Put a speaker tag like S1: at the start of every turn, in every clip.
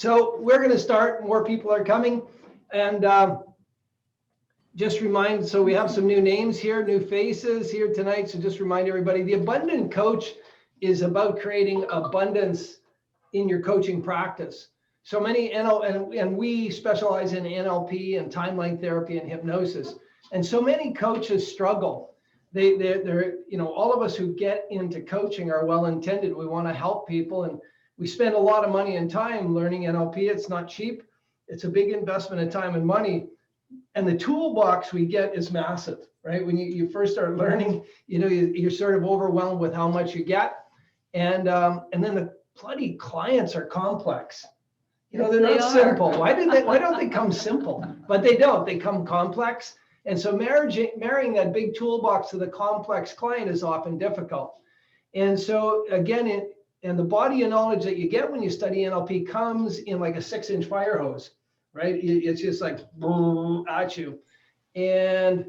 S1: So we're going to start. More people are coming. And just remind, so we have some new names here, new faces here tonight. So just remind everybody, the Abundant Coach is about creating abundance in your coaching practice. So many and we specialize in NLP and timeline therapy and hypnosis. And so many coaches struggle. They're, you know, all of us who get into coaching are well-intended. We want to help people, and we spend a lot of money and time learning NLP. It's not cheap. It's a big investment of time and money. And the toolbox we get is massive, right? When you first start learning, you know, you're sort of overwhelmed with how much you get. And then the bloody clients are complex. You know, they're not simple. Why don't they come simple? But they don't. They come complex. And so marrying that big toolbox to the complex client is often difficult. And so again, and the body of knowledge that you get when you study NLP comes in like a 6-inch fire hose, right? It's just like boom at you. And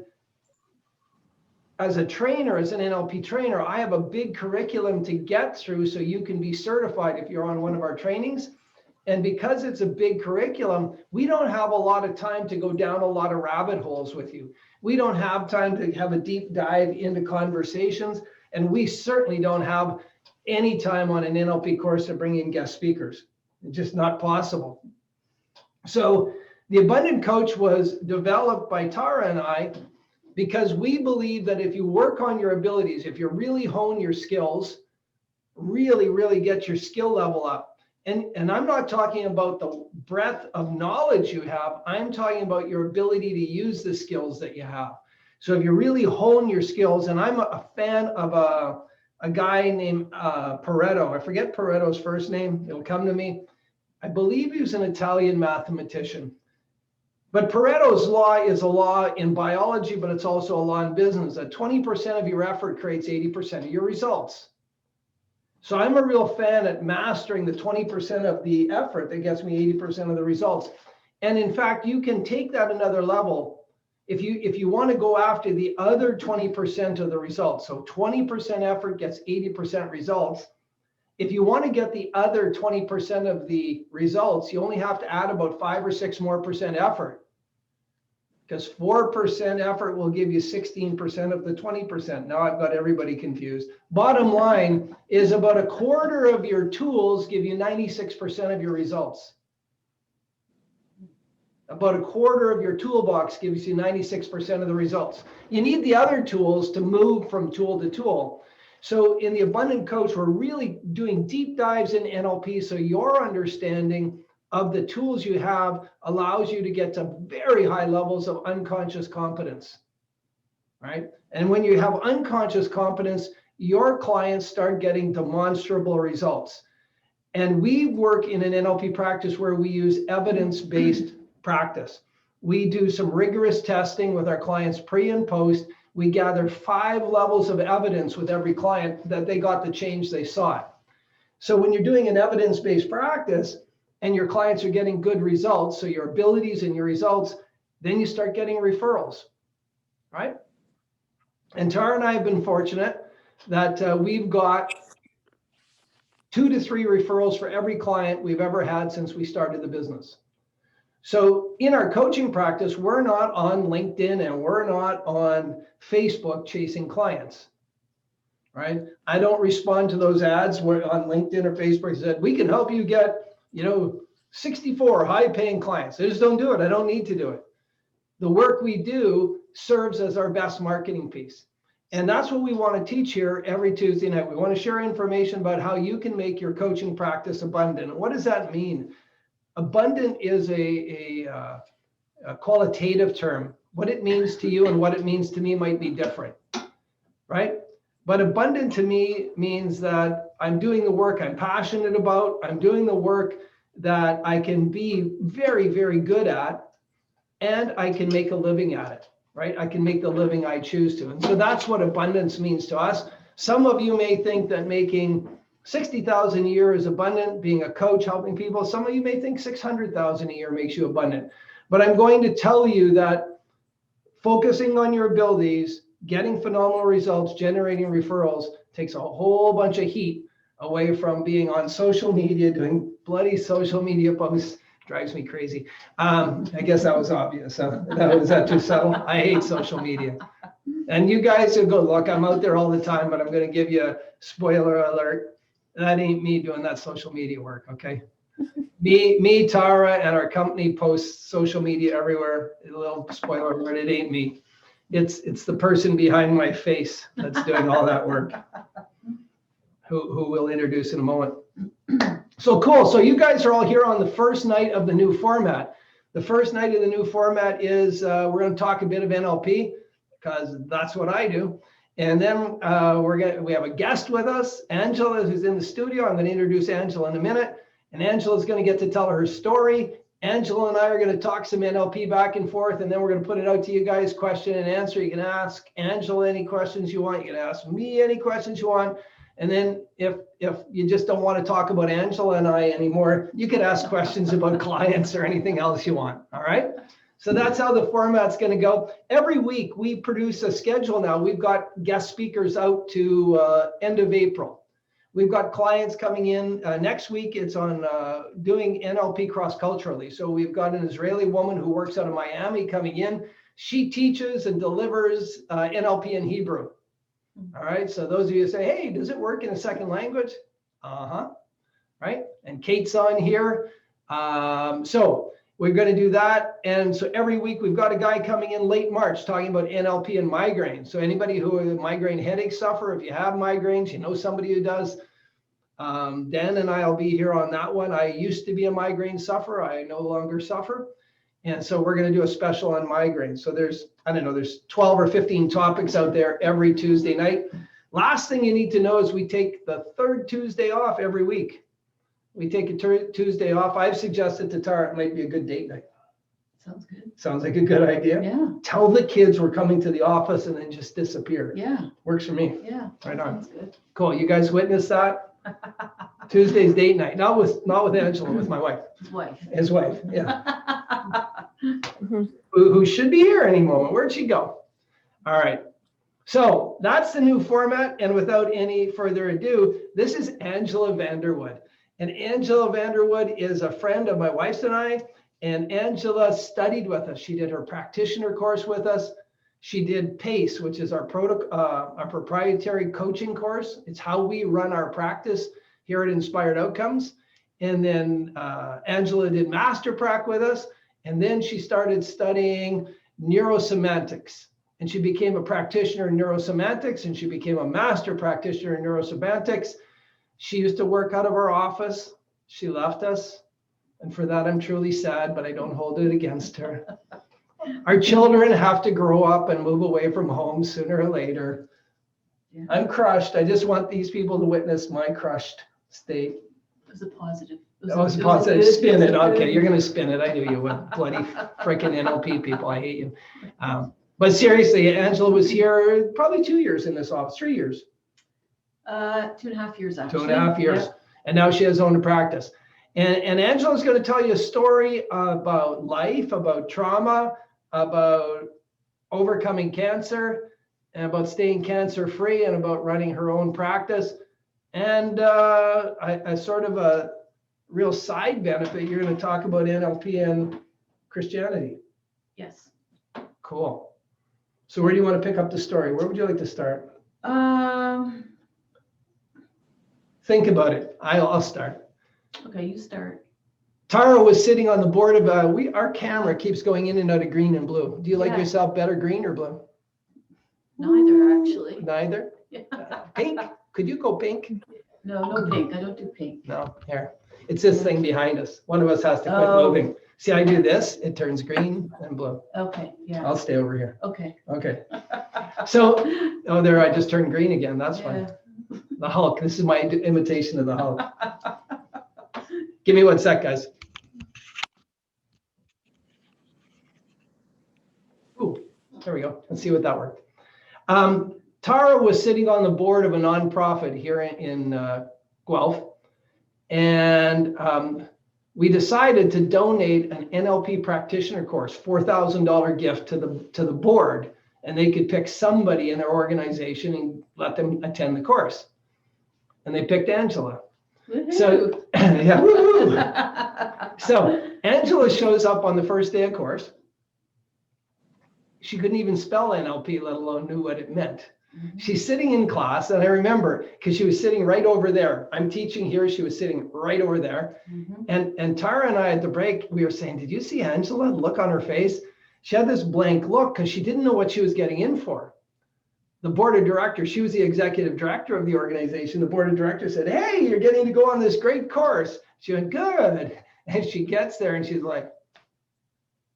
S1: as a trainer, as an NLP trainer, I have a big curriculum to get through so you can be certified if you're on one of our trainings. And because it's a big curriculum, we don't have a lot of time to go down a lot of rabbit holes with you. We don't have time to have a deep dive into conversations. And we certainly don't have any time on an NLP course to bring in guest speakers. It's just not possible. So the Abundant Coach was developed by Tara and I because we believe that if you work on your abilities, if you really hone your skills, really get your skill level up. And I'm not talking about the breadth of knowledge you have. I'm talking about your ability to use the skills that you have. So if you really hone your skills, and I'm a fan of a guy named Pareto. I forget Pareto's first name. It'll come to me. I believe he was an Italian mathematician. But Pareto's law is a law in biology, but it's also a law in business, that 20% of your effort creates 80% of your results. So I'm a real fan at mastering the 20% of the effort that gets me 80% of the results. And in fact, you can take that another level if you want to go after the other 20% of the results. So 20% effort gets 80% results. If you want to get the other 20% of the results, you only have to add about 5 or 6 more % effort. Because 4% effort will give you 16% of the 20%. Now I've got everybody confused. Bottom line is about a quarter of your tools give you 96% of your results. About a quarter of your toolbox gives you 96% of the results. You need the other tools to move from tool to tool. So in the Abundant Coach, we're really doing deep dives in NLP, so your understanding of the tools you have allows you to get to very high levels of unconscious competence, right? And when you have unconscious competence, your clients start getting demonstrable results. And we work in an NLP practice where we use evidence-based practice. We do some rigorous testing with our clients pre and post. We gather 5 levels of evidence with every client that they got the change they sought. So when you're doing an evidence-based practice, and your clients are getting good results, so your abilities and your results, then you start getting referrals, right? And Tara and I have been fortunate that we've got 2 to 3 referrals for every client we've ever had since we started the business. So in our coaching practice, we're not on LinkedIn and we're not on Facebook chasing clients, right? I don't respond to those ads where on LinkedIn or Facebook that said, we can help you get 64 high-paying clients. I just don't do it. I don't need to do it. The work we do serves as our best marketing piece. And that's what we want to teach here every Tuesday night. We want to share information about how you can make your coaching practice abundant. And what does that mean? Abundant is a qualitative term. What it means to you and what it means to me might be different, right? But abundant to me means that I'm doing the work I'm passionate about. I'm doing the work that I can be very, very good at, and I can make a living at it, right? I can make the living I choose to. And so that's what abundance means to us. Some of you may think that making $60,000 a year is abundant, being a coach, helping people. Some of you may think $600,000 a year makes you abundant. But I'm going to tell you that focusing on your abilities, getting phenomenal results, generating referrals takes a whole bunch of heat away from being on social media, doing bloody social media posts drives me crazy. I guess that was obvious. Was that too subtle? I hate social media. And you guys will go, look, I'm out there all the time, but I'm going to give you a spoiler alert. That ain't me doing that social media work, okay? Me, Tara, and our company posts social media everywhere. A little spoiler alert, it ain't me. It's the person behind my face that's doing all that work, who we'll introduce in a moment. So cool. So you guys are all here on the first night of the new format. The first night of the new format is we're going to talk a bit of NLP, because that's what I do. And then we have a guest with us, Angela, who's in the studio. I'm going to introduce Angela in a minute. And Angela's going to get to tell her story. Angela and I are going to talk some NLP back and forth, and then we're going to put it out to you guys, question and answer. You can ask Angela any questions you want. You can ask me any questions you want. And then if you just don't want to talk about Angela and I anymore, you can ask questions about clients or anything else you want. All right. So that's how the format's going to go. Every week we produce a schedule now. We've got guest speakers out to end of April. We've got clients coming in. Next week it's on doing NLP cross-culturally. So we've got an Israeli woman who works out of Miami coming in. She teaches and delivers NLP in Hebrew. All right. So those of you say, hey, does it work in a second language? Right. And Kate's on here. So we're going to do that. And so every week we've got a guy coming in late March talking about NLP and migraine. So anybody who a migraine headache suffer, if you have migraines, you know somebody who does, Dan and I will be here on that one. I used to be a migraine sufferer. I no longer suffer. And so we're going to do a special on migraine. So there's 12 or 15 topics out there every Tuesday night. Last thing you need to know is we take the third Tuesday off every week. We take a Tuesday off. I've suggested to Tara it might be a good date night.
S2: Sounds good.
S1: Sounds like a good idea.
S2: Yeah.
S1: Tell the kids we're coming to the office and then just disappear.
S2: Yeah.
S1: Works for me.
S2: Yeah.
S1: Right on.
S2: Sounds good.
S1: Cool. You guys witness that? Tuesday's date night. Not with Angela, with my wife. His wife. Yeah. Who should be here any moment. Where'd she go? All right. So that's the new format. And without any further ado, this is Angela Vanderwoude. And Angela Vanderwood is a friend of my wife's and I. And Angela studied with us. She did her practitioner course with us. She did PACE, which is our proprietary coaching course. It's how we run our practice here at Inspired Outcomes. And then Angela did Master Prac with us. And then she started studying Neuro-Semantics. And she became a practitioner in Neuro-Semantics, and she became a master practitioner in Neuro-Semantics. She used to work out of our office. She left us. And for that, I'm truly sad, but I don't hold it against her. Our children have to grow up and move away from home sooner or later. Yeah. I'm crushed. I just want these people to witness my crushed state.
S2: It was a positive.
S1: It was a positive. Spin it. Okay, you're going to spin it. I knew you would. Bloody freaking NLP people. I hate you. But seriously, Angela was here probably 2 years in this office, 3 years.
S2: 2.5 years, actually.
S1: 2.5 years. Yeah. And now she has owned a practice. And Angela's going to tell you a story about life, about trauma, about overcoming cancer, and about staying cancer-free, and about running her own practice. And a sort of a real side benefit, you're going to talk about NLP and Christianity.
S2: Yes.
S1: Cool. So where do you want to pick up the story? Where would you like to start? Think about it. I'll start.
S2: Okay, you start.
S1: Tara was sitting on the board of our camera keeps going in and out of green and blue. Do you like yourself better green or blue?
S2: Neither, actually.
S1: Neither? Yeah. Pink? Could you go pink?
S2: No pink. I don't do pink.
S1: No, here. It's this thing behind us. One of us has to quit moving. See, I do this, it turns green and blue.
S2: Okay, yeah.
S1: I'll stay over here.
S2: Okay.
S1: So, there, I just turned green again. That's fine. The Hulk. This is my imitation of the Hulk. Give me 1 sec, guys. Ooh, there we go. Let's see what that worked. Tara was sitting on the board of a nonprofit here in Guelph, and we decided to donate an NLP practitioner course, $4,000 gift to the board, and they could pick somebody in their organization and let them attend the course. And they picked Angela. So, yeah, woo-hoo. So Angela shows up on the first day of course. She couldn't even spell NLP, let alone knew what it meant. She's sitting in class, and I remember because she was sitting right over there. I'm teaching here. She was sitting right over there. And Tara and I at the break, we were saying, did you see Angela? Look on her face. She had this blank look because she didn't know what she was getting in for. The board of directors, she was the executive director of the organization. The board of directors said, hey, you're getting to go on this great course. She went, good. And she gets there and she's like,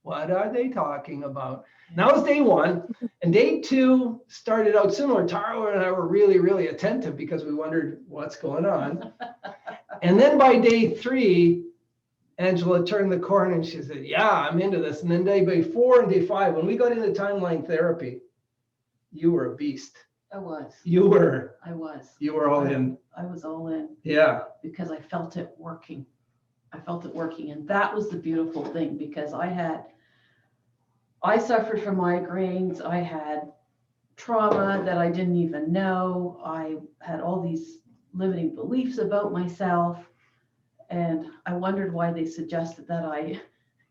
S1: what are they talking about? That was day one. And day two started out similar. Tara and I were really, really attentive because we wondered what's going on. And then by day three, Angela turned the corner and she said, yeah, I'm into this. And then day 4 and day 5, when we got into timeline therapy, you were a beast.
S2: I was.
S1: You were all in.
S2: I was all in.
S1: Yeah.
S2: Because I felt it working. And that was the beautiful thing, because I suffered from migraines. I had trauma that I didn't even know. I had all these limiting beliefs about myself. And I wondered why they suggested that I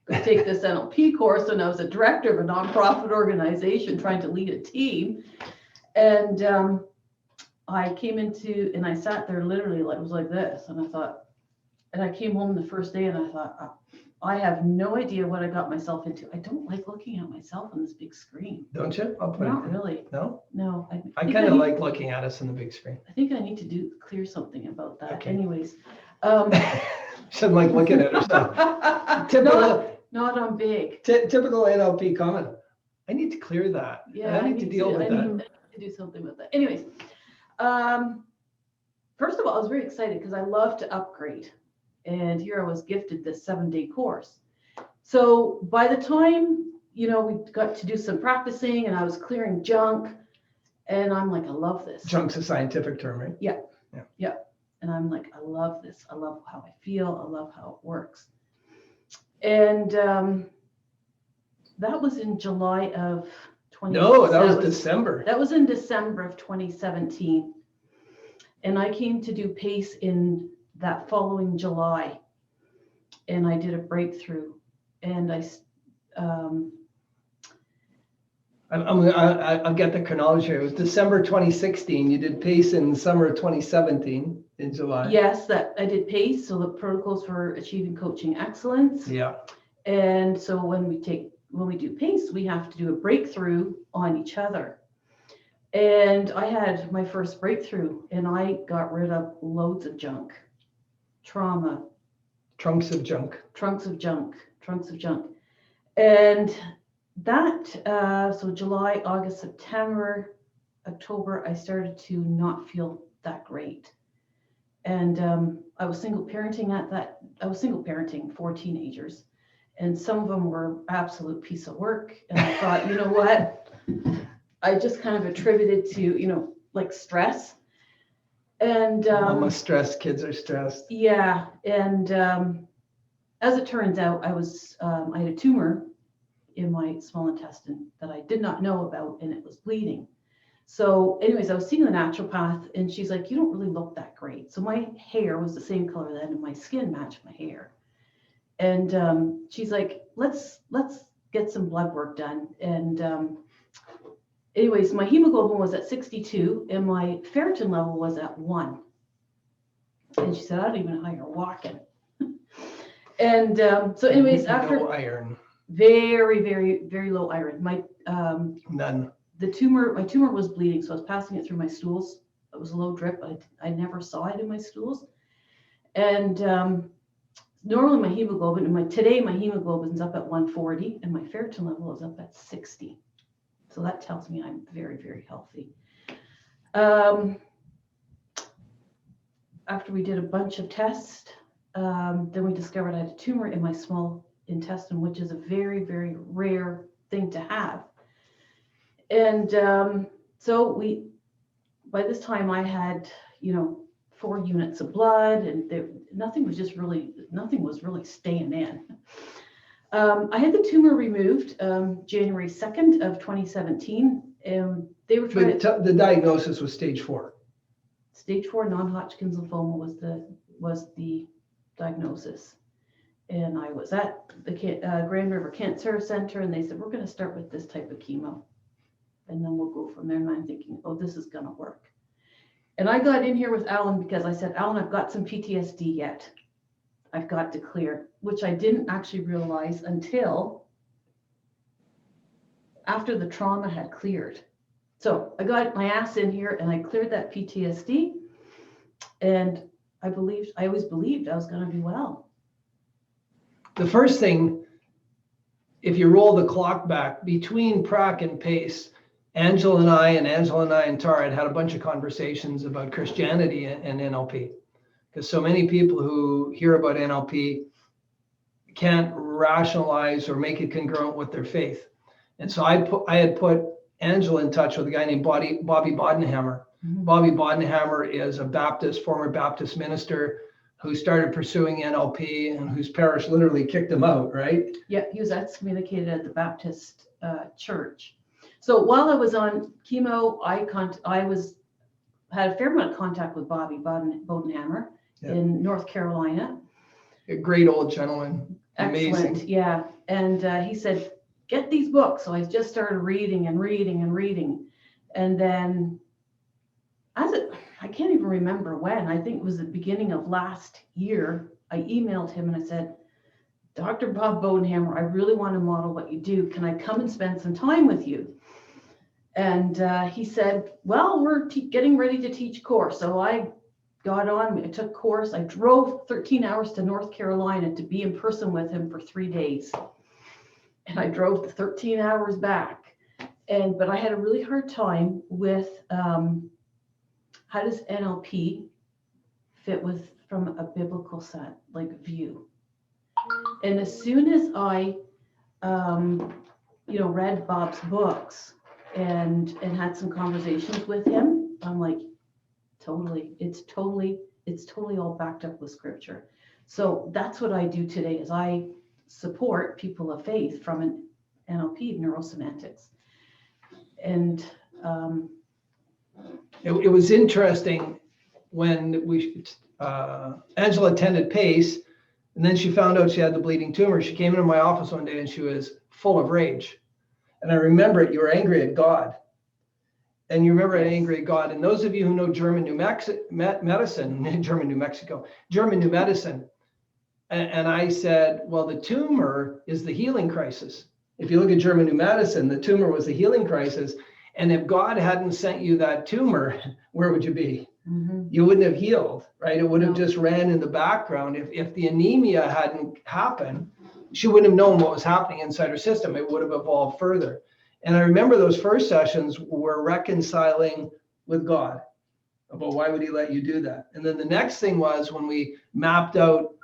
S2: go take this NLP course when I was a director of a nonprofit organization trying to lead a team. And I came into, and I sat there literally like, it was like this. And I thought, and I came home the first day and I thought, I have no idea what I got myself into. I don't like looking at myself on this big screen.
S1: Don't you? I'll put
S2: Not
S1: it.
S2: really.
S1: No?
S2: No.
S1: I kind of like looking at us on the big screen.
S2: I think I need to clear something about that.
S1: Okay.
S2: Anyways.
S1: She doesn't like looking at herself.
S2: Not on big.
S1: Typical NLP comment. I need to clear that.
S2: Yeah,
S1: I need to deal with that.
S2: I need to do something with that. Anyways, first of all, I was very excited because I love to upgrade. And here I was gifted this 7-day course. So by the time, we got to do some practicing and I was clearing junk, and I'm like, I love this.
S1: Junk's a scientific term, right?
S2: Yeah. And I'm like, I love this. I love how I feel. I love how it works. And that was in July of 2017.
S1: No, that was December.
S2: That was in December of 2017. And I came to do PACE in that following July. And I did a breakthrough. And
S1: I'll get the chronology. It was December 2016. You did PACE in summer of 2017 in July.
S2: Yes, that I did PACE. So the protocols for achieving coaching excellence.
S1: Yeah.
S2: And so when we do PACE, we have to do a breakthrough on each other. And I had my first breakthrough and I got rid of loads of junk, trauma.
S1: Trunks of junk.
S2: And that, so July, August, September, October, I started to not feel that great. And I was single parenting 4 teenagers. And some of them were absolute piece of work. And I thought, you know what? I just kind of attributed to, like stress. And
S1: Mama's stressed, kids are stressed.
S2: Yeah. And as it turns out, I had a tumor in my small intestine that I did not know about, and it was bleeding. So anyways, I was seeing the naturopath and she's like, you don't really look that great. So my hair was the same color then and my skin matched my hair. And she's like, let's get some blood work done. And anyways, my hemoglobin was at 62 and my ferritin level was at 1. And she said, I don't even know how you're walking. And so anyways, after
S1: no iron.
S2: Very, very, very low iron. My
S1: None.
S2: my tumor was bleeding, so I was passing it through my stools. It was a low drip. I never saw it in my stools. And normally my hemoglobin, today my hemoglobin's up at 140 and my ferritin level is up at 60. So that tells me I'm very, very healthy. After we did a bunch of tests, then we discovered I had a tumor in my small intestine, which is a very, very rare thing to have. And so by this time I had, 4 units of blood, and nothing was really staying in. I had the tumor removed January 2nd of 2017, and they were trying
S1: the diagnosis was stage 4.
S2: Stage 4 non-Hodgkin's lymphoma was was the diagnosis. And I was at the Grand River Cancer Center, and they said, we're going to start with this type of chemo, and then we'll go from there. And I'm thinking, oh, this is going to work. And I got in here with Alan because I said, Alan, I've got some PTSD yet. I've got to clear, which I didn't actually realize until after the trauma had cleared. So I got my ass in here and I cleared that PTSD. And I always believed I was going to be well.
S1: The first thing, if you roll the clock back between prac and pace, Angela and I and Tara had a bunch of conversations about Christianity and NLP. Because so many people who hear about NLP can't rationalize or make it congruent with their faith. And so I had put Angela in touch with a guy named Bobby Bodenhammer. Mm-hmm. Bobby Bodenhammer is a former Baptist minister who started pursuing NLP and whose parish literally kicked him out, right?
S2: Yeah, he was excommunicated at the Baptist church. So while I was on chemo, I had a fair amount of contact with Bobby Bodenhammer in North Carolina.
S1: A great old gentleman.
S2: Excellent. Amazing. Yeah. And he said, get these books. So I just started reading. And then I can't even remember when, I think it was the beginning of last year, I emailed him and I said, Dr. Bob Bodenhammer, I really want to model what you do. Can I come and spend some time with you? And he said, well, we're getting ready to teach course. So I got on, I took course. I drove 13 hours to North Carolina to be in person with him for 3 days. And I drove the 13 hours back. But I had a really hard time with how does NLP fit from a biblical view. And as soon as I, read Bob's books and had some conversations with him, I'm like, it's totally all backed up with scripture. So that's what I do today is I support people of faith from an NLP, Neuro-Semantics. And
S1: it was interesting when Angela attended PACE, and then she found out she had the bleeding tumor. She came into my office one day and she was full of rage. And I remember it, you were angry at God. And you remember angry at God. And those of you who know German New Medicine, and I said, well, the tumor is the healing crisis. If you look at German New Medicine, the tumor was the healing crisis. And if God hadn't sent you that tumor, where would you be? Mm-hmm. You wouldn't have healed, right? It would have just ran in the background. If the anemia hadn't happened, she wouldn't have known what was happening inside her system. It would have evolved further. And I remember those first sessions were reconciling with God about why would he let you do that? And then the next thing was when we mapped out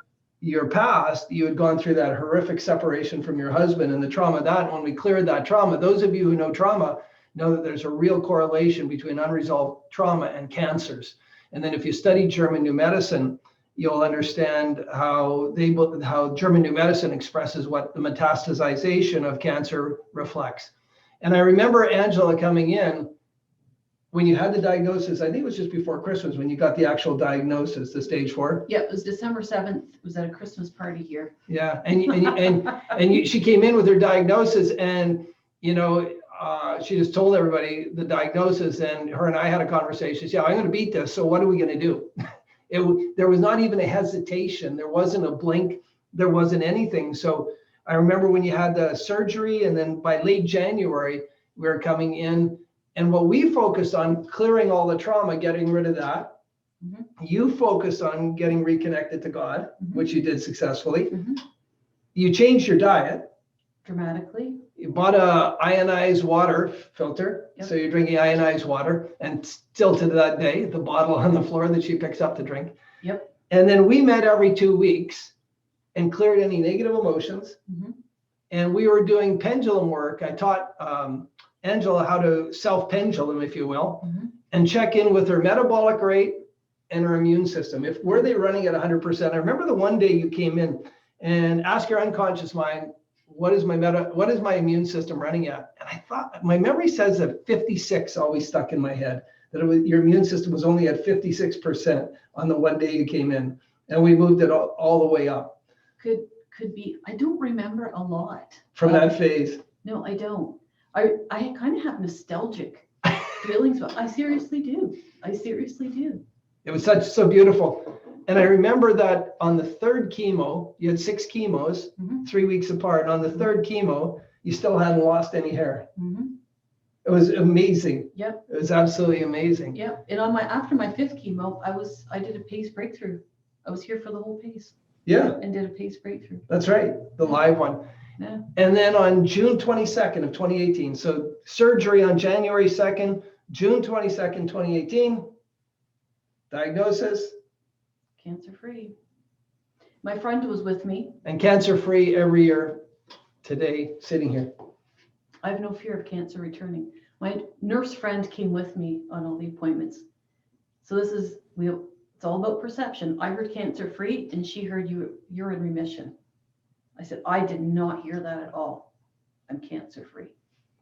S1: your past, you had gone through that horrific separation from your husband and the trauma that when we cleared that trauma, those of you who know trauma know that there's a real correlation between unresolved trauma and cancers. And then if you study German New Medicine, you'll understand how German New Medicine expresses what the metastasization of cancer reflects. And I remember Angela coming in when you had the diagnosis. I think it was just before Christmas when you got the actual diagnosis, the stage 4.
S2: Yeah, it was December 7th. It was at a Christmas party here.
S1: Yeah, she came in with her diagnosis, and she just told everybody the diagnosis, and her and I had a conversation. She said, I'm going to beat this. So what are we going to do? There was not even a hesitation. There wasn't a blink. There wasn't anything. So I remember when you had the surgery, and then by late January, we were coming in, and what we focused on clearing all the trauma, getting rid of that. Mm-hmm. You focused on getting reconnected to God, mm-hmm. which you did successfully. Mm-hmm. You changed your diet.
S2: Dramatically.
S1: You bought a ionized water filter. Yep. So you're drinking ionized water, and still to that day, the bottle on the floor that she picks up to drink.
S2: Yep.
S1: And then we met every 2 weeks and cleared any negative emotions. Mm-hmm. And we were doing pendulum work. I taught Angela how to self-pendulum, if you will, mm-hmm. and check in with her metabolic rate and her immune system. Were they running at 100%? I remember the one day you came in and asked your unconscious mind, what is my immune system running at? And I thought, my memory says that 56 always stuck in my head, that your immune system was only at 56% on the one day you came in. And we moved it all the way up
S2: Could be. I don't remember a lot
S1: from that phase.
S2: No, I don't. I kind of have nostalgic feelings, but I seriously do.
S1: It was so beautiful. And I remember that on the third chemo, you had 6 chemos, 3 weeks apart. And on the third chemo, you still hadn't lost any hair. It was amazing.
S2: Yep.
S1: It was absolutely amazing.
S2: Yep. And after my 5th chemo, I did a pace breakthrough. I was here for the whole pace.
S1: Yeah.
S2: And did a pace breakthrough.
S1: That's right. The live one.
S2: Yeah.
S1: And then on June 22nd of 2018, so surgery on January 2nd, June 22nd, 2018, diagnosis.
S2: Cancer-free. My friend was with me.
S1: And cancer-free every year today, sitting here.
S2: I have no fear of cancer returning. My nurse friend came with me on all the appointments. So it's all about perception. I heard cancer-free and she heard you're in remission. I said, I did not hear that at all. I'm cancer-free.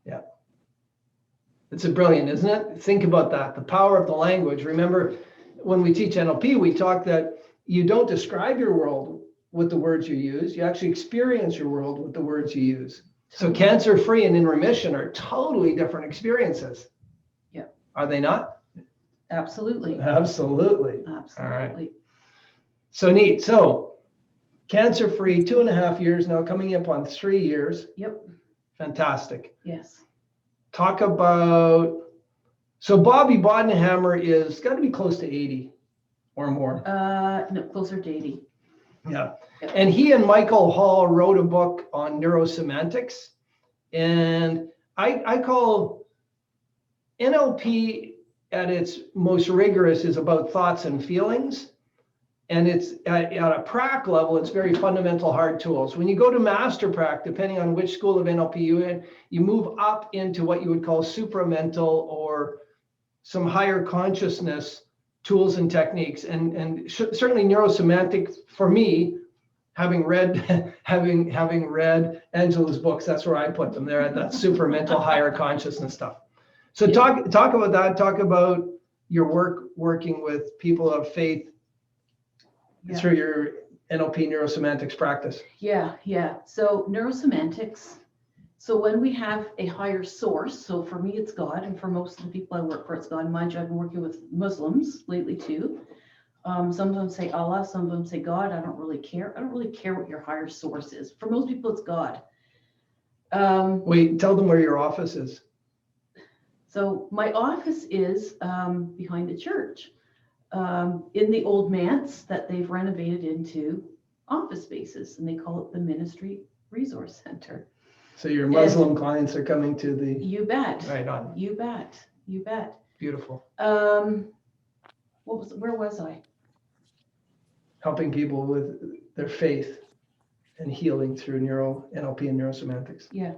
S1: Yeah. It's brilliant, isn't it? Think about that. The power of the language. Remember, when we teach NLP, we talk that you don't describe your world with the words you use. You actually experience your world with the words you use. So cancer-free and in remission are totally different experiences.
S2: Yeah.
S1: Are they not?
S2: Absolutely.
S1: Absolutely.
S2: Absolutely.
S1: All right. So neat. So cancer-free, 2.5 years now, coming up on 3 years.
S2: Yep.
S1: Fantastic.
S2: Yes.
S1: Talk about, so Bobby Bodenhammer is got to be close to 80 or more.
S2: No, closer to 80.
S1: Yeah.
S2: Yep.
S1: And he and Michael Hall wrote a book on Neuro-Semantics. And I call NLP at its most rigorous is about thoughts and feelings. And it's at a prac level, it's very fundamental hard tools. When you go to master prac, depending on which school of NLP you're in, you move up into what you would call supramental or some higher consciousness tools and techniques. And certainly Neuro-Semantics, for me, having read Angela's books, that's where I put them there at that supramental higher consciousness stuff. So talk about that. Talk about your working with people of faith through your NLP Neuro-Semantics practice.
S2: Yeah. So Neuro-Semantics. So when we have a higher source, so for me it's God, and for most of the people I work for it's God. Mind you, I've been working with Muslims lately too. Sometimes say Allah, sometimes say God. I don't really care. I don't really care what your higher source is. For most people it's God.
S1: Wait, tell them where your office is.
S2: So my office is behind the church, in the old manse that they've renovated into office spaces, and they call it the Ministry Resource Center.
S1: So your Muslim clients are coming to the.
S2: You bet.
S1: Right on.
S2: You bet.
S1: Beautiful.
S2: Where was I?
S1: Helping people with their faith and healing through NLP and Neuro-Semantics.
S2: Yeah.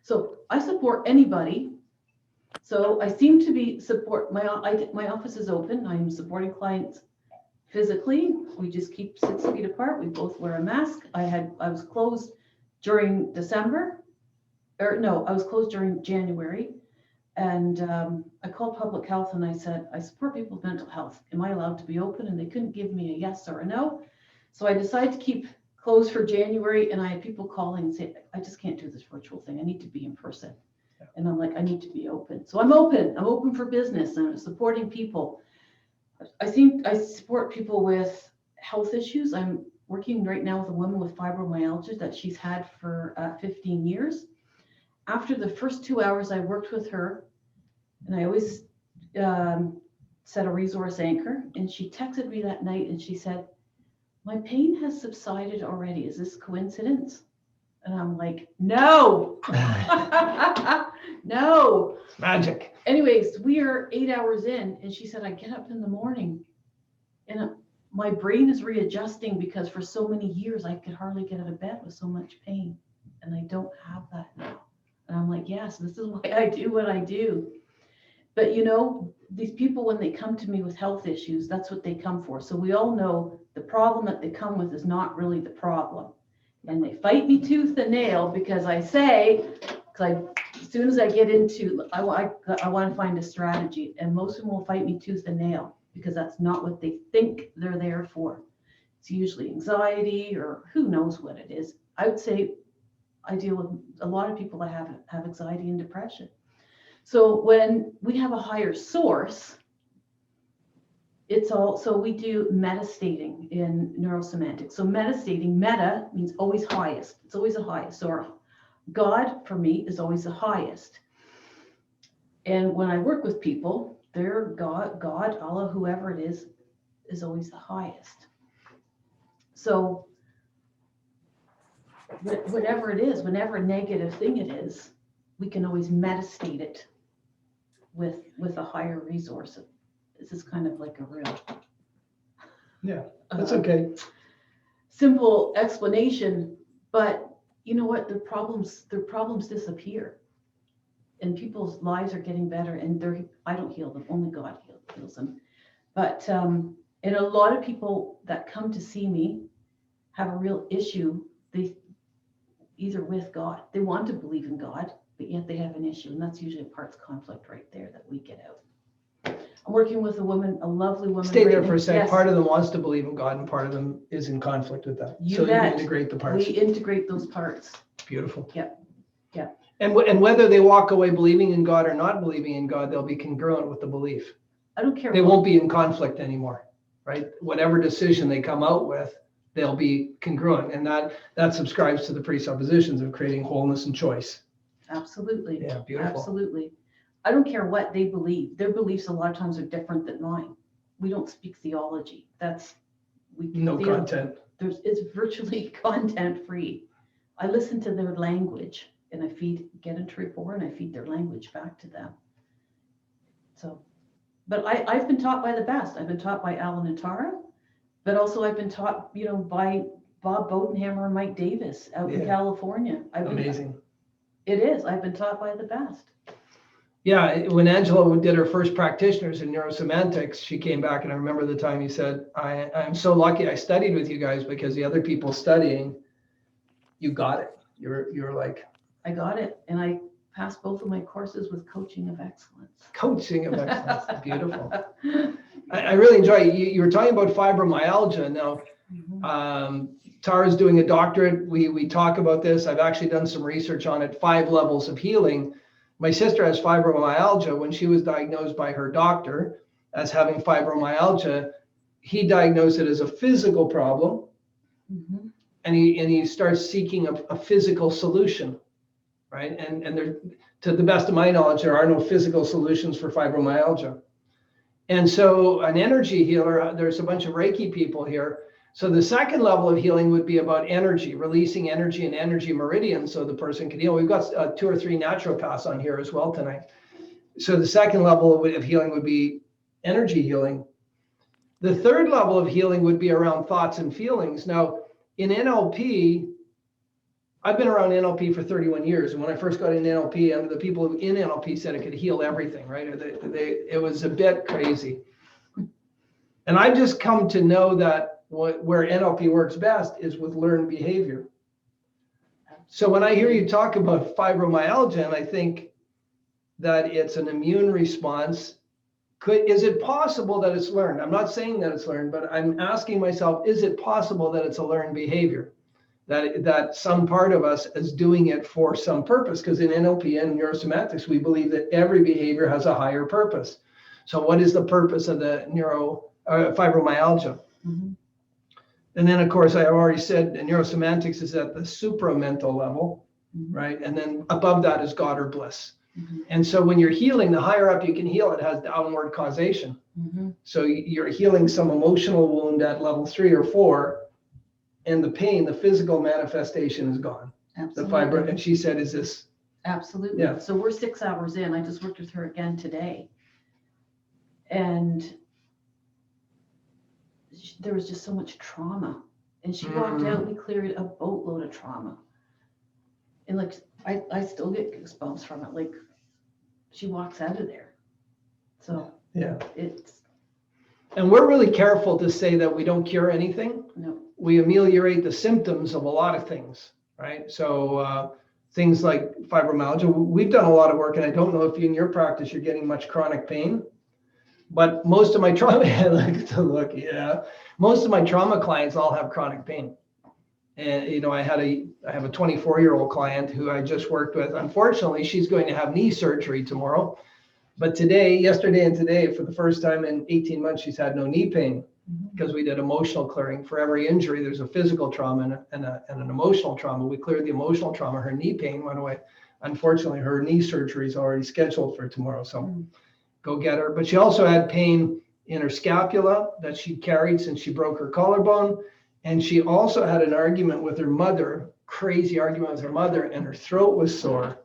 S2: So I support anybody. So I seem to be my office is open. I'm supporting clients physically. We just keep 6 feet apart. We both wear a mask. I was closed during December, I was closed during January. And I called public health and I said, I support people with mental health. Am I allowed to be open? And they couldn't give me a yes or a no. So I decided to keep closed for January. And I had people calling and say, I just can't do this virtual thing. I need to be in person. Yeah. And I'm like, I need to be open. So I'm open. I'm open for business and I'm supporting people. I support people with health issues. I'm working right now with a woman with fibromyalgia that she's had for 15 years. After the first 2 hours I worked with her, and I always set a resource anchor, and she texted me that night and she said, my pain has subsided already. Is this coincidence? And I'm like, no, no.
S1: Magic.
S2: Anyways, we are 8 hours in, and she said, I get up in the morning and my brain is readjusting because for so many years I could hardly get out of bed with so much pain, and I don't have that now. And I'm like, yes, this is why I do what I do. But these people, when they come to me with health issues, that's what they come for. So we all know the problem that they come with is not really the problem. And they fight me tooth and nail because as soon as I get into, I want to find a strategy, and most of them will fight me tooth and nail because that's not what they think they're there for. It's usually anxiety or who knows what it is. I would say I deal with a lot of people that have anxiety and depression. So when we have a higher source, so we do metastating in neurosemantics. So metastating, meta means always highest. It's always the highest. So our God for me is always the highest. And when I work with people, their God, Allah, whoever it is always the highest. So whatever it is, whatever negative thing it is, we can always metastate it with a higher resource. This is kind of like a real
S1: that's okay.
S2: Simple explanation, but you know what? Their problems disappear, and people's lives are getting better. And I don't heal them; only God heals them. But and a lot of people that come to see me have a real issue. They either with God, they want to believe in God, but yet they have an issue, and that's usually a parts conflict right there that we get out. I'm working with a lovely woman.
S1: Stay there for a second.
S2: Yes.
S1: Part of them wants to believe in God, and part of them is in conflict with that.
S2: You
S1: so
S2: bet.
S1: You integrate the parts.
S2: We integrate those parts.
S1: Beautiful.
S2: Yep.
S1: And whether they walk away believing in God or not believing in God, they'll be congruent with the belief.
S2: I don't care.
S1: They won't be in conflict anymore, right? Whatever decision they come out with, they'll be congruent, and that subscribes to the presuppositions of creating wholeness and choice.
S2: Absolutely.
S1: Yeah, beautiful.
S2: Absolutely. I don't care what they believe. Their beliefs a lot of times are different than mine. We don't speak theology.
S1: Content.
S2: It's virtually content free. I listen to their language and I get into rapport and I feed their language back to them. So, but I've been taught by the best. I've been taught by Alan and Tara, but also I've been taught, by Bob Bodenhammer and Mike Davis out in California.
S1: Amazing.
S2: It is. I've been taught by the best.
S1: Yeah, when Angela did her first practitioners in Neuro-Semantics, she came back, and I remember the time you said, I'm so lucky I studied with you guys, because the other people studying, you got it. You're like...
S2: I got it, and I passed both of my courses with coaching of excellence.
S1: Coaching of excellence. Beautiful. I really enjoy it. You were talking about fibromyalgia. Now, Tara's doing a doctorate. We talk about this. I've actually done some research on it, 5 levels of healing. My sister has fibromyalgia. When she was diagnosed by her doctor as having fibromyalgia, he diagnosed it as a physical problem, and he starts seeking a physical solution, right? And there, to the best of my knowledge, there are no physical solutions for fibromyalgia. And so an energy healer, there's a bunch of Reiki people here. So the second level of healing would be about energy, releasing energy and energy meridians so the person can heal. We've got 2 or 3 naturopaths on here as well tonight. So the second level of healing would be energy healing. The third level of healing would be around thoughts and feelings. Now, in NLP, I've been around NLP for 31 years. And when I first got into NLP, the people in NLP said it could heal everything, right? It was a bit crazy. And I've just come to know that where NLP works best is with learned behavior. So when I hear you talk about fibromyalgia, and I think that it's an immune response, is it possible that it's learned? I'm not saying that it's learned, but I'm asking myself, is it possible that it's a learned behavior? That some part of us is doing it for some purpose? Because in NLP and Neuro-Semantics, we believe that every behavior has a higher purpose. So what is the purpose of the fibromyalgia? And then, of course, I already said Neuro-Semantics is at the supramental level, right? And then above that is God or bliss. And so when you're healing, the higher up you can heal, it has downward causation. So you're healing some emotional wound at level 3 or 4, and the pain, the physical manifestation is gone.
S2: Absolutely.
S1: The fibro, and she said, is this?
S2: Absolutely. Yeah. So we're 6 hours in. I just worked with her again today. And there was just so much trauma. And she walked out, we cleared a boatload of trauma. And like, I still get goosebumps from it. Like, she walks out of there. So
S1: yeah,
S2: it's.
S1: And we're really careful to say that we don't cure anything.
S2: No.
S1: We ameliorate the symptoms of a lot of things, right? So things like fibromyalgia, we've done a lot of work, and I don't know if in your practice you're getting much chronic pain, But most of my trauma, most of my trauma clients all have chronic pain. And, you know, I have a 24-year-old client who I just worked with. Unfortunately, she's going to have knee surgery tomorrow. But yesterday and today, for the first time in 18 months, she's had no knee pain because we did emotional clearing. For every injury, there's a physical trauma and an emotional trauma. We cleared the emotional trauma. Her knee pain went away. Unfortunately, her knee surgery is already scheduled for tomorrow. So go get her. But she also had pain in her scapula that she carried since she broke her collarbone. And she also had an argument with her mother, crazy argument with her mother, and her throat was sore.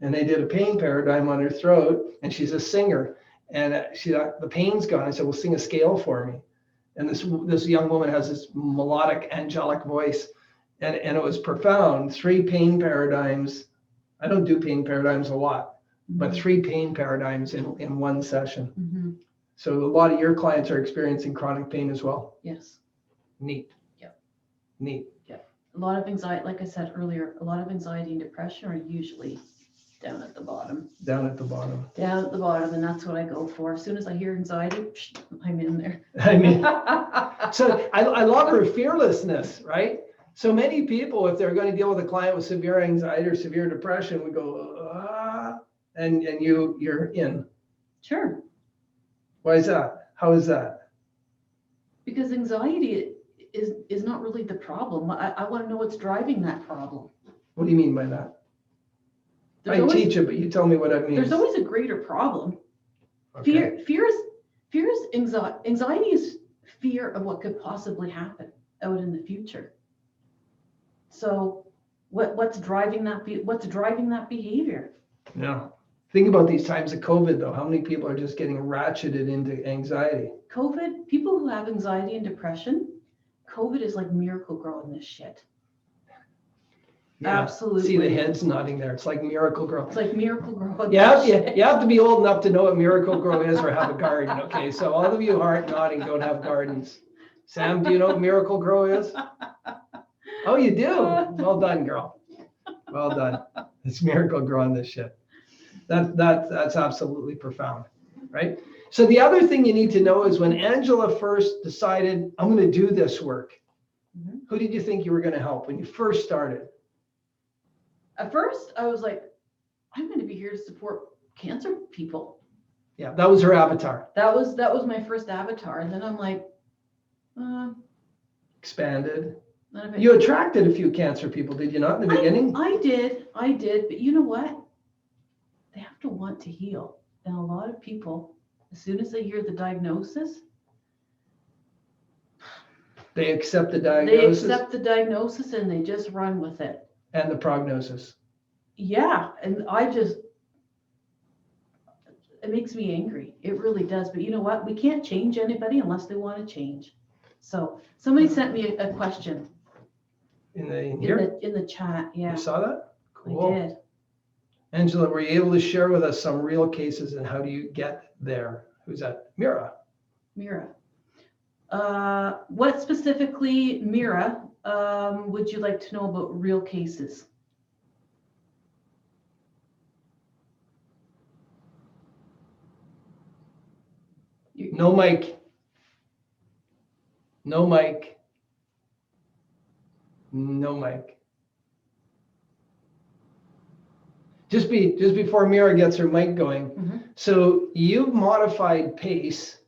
S1: And they did a pain paradigm on her throat, and she's a singer. And the pain's gone. I said, well, sing a scale for me. And this young woman has this melodic, angelic voice. And it was profound. 3 pain paradigms. I don't do pain paradigms a lot, but 3 pain paradigms in one session. So a lot of your clients are experiencing chronic pain as well.
S2: Yes.
S1: Neat.
S2: Yep.
S1: Neat.
S2: Yep. A lot of anxiety, like I said earlier, a lot of anxiety and depression are usually down at the bottom.
S1: Down at the bottom.
S2: Down at the bottom, and that's what I go for. As soon as I hear anxiety, I'm in there.
S1: I mean, so I love her fearlessness, right? So many people, if they're going to deal with a client with severe anxiety or severe depression, would go, and you're in.
S2: Sure.
S1: Why is that? How is that?
S2: Because anxiety is not really the problem. I want to know what's driving that problem.
S1: What do you mean by that? Teach it, but you tell me what it means.
S2: There's always a greater problem.
S1: Okay.
S2: Fear is anxiety. Anxiety is fear of what could possibly happen out in the future. So what's driving that behavior?
S1: Yeah. Think about these times of COVID, though. How many people are just getting ratcheted into anxiety?
S2: COVID, people who have anxiety and depression, COVID is like miracle growing this shit. Yeah. Absolutely.
S1: See the heads nodding there. It's like Miracle Grow.
S2: It's like Miracle Grow.
S1: Yeah, you have to be old enough to know what Miracle Grow is or have a garden. Okay, so all of you who aren't nodding don't have gardens. Sam, do you know what Miracle Grow is? Oh, you do? Well done, girl. Well done. It's Miracle Grow on this shit. That's absolutely profound, right? So the other thing you need to know is when Angela first decided, I'm going to do this work, who did you think you were going to help when you first started?
S2: At first, I was like, I'm going to be here to support cancer people.
S1: Yeah, that was her avatar.
S2: That was my first avatar. And then I'm like,
S1: expanded. You attracted a few cancer people, did you not, in the beginning?
S2: I did. But you know what? They have to want to heal. And a lot of people, as soon as they hear the diagnosis,
S1: they accept the diagnosis.
S2: They accept the diagnosis and they just run with it.
S1: And the prognosis.
S2: Yeah. And it makes me angry. It really does. But you know what? We can't change anybody unless they want to change. So somebody sent me a question. In the chat. Yeah.
S1: You saw that? Cool.
S2: I did.
S1: Angela, were you able to share with us some real cases and how do you get there? Who's that? Mira.
S2: What specifically, Mira, would you like to know about real cases?
S1: No mic. No mic. No mic. Just before Mira gets her mic going. So you've modified PACE.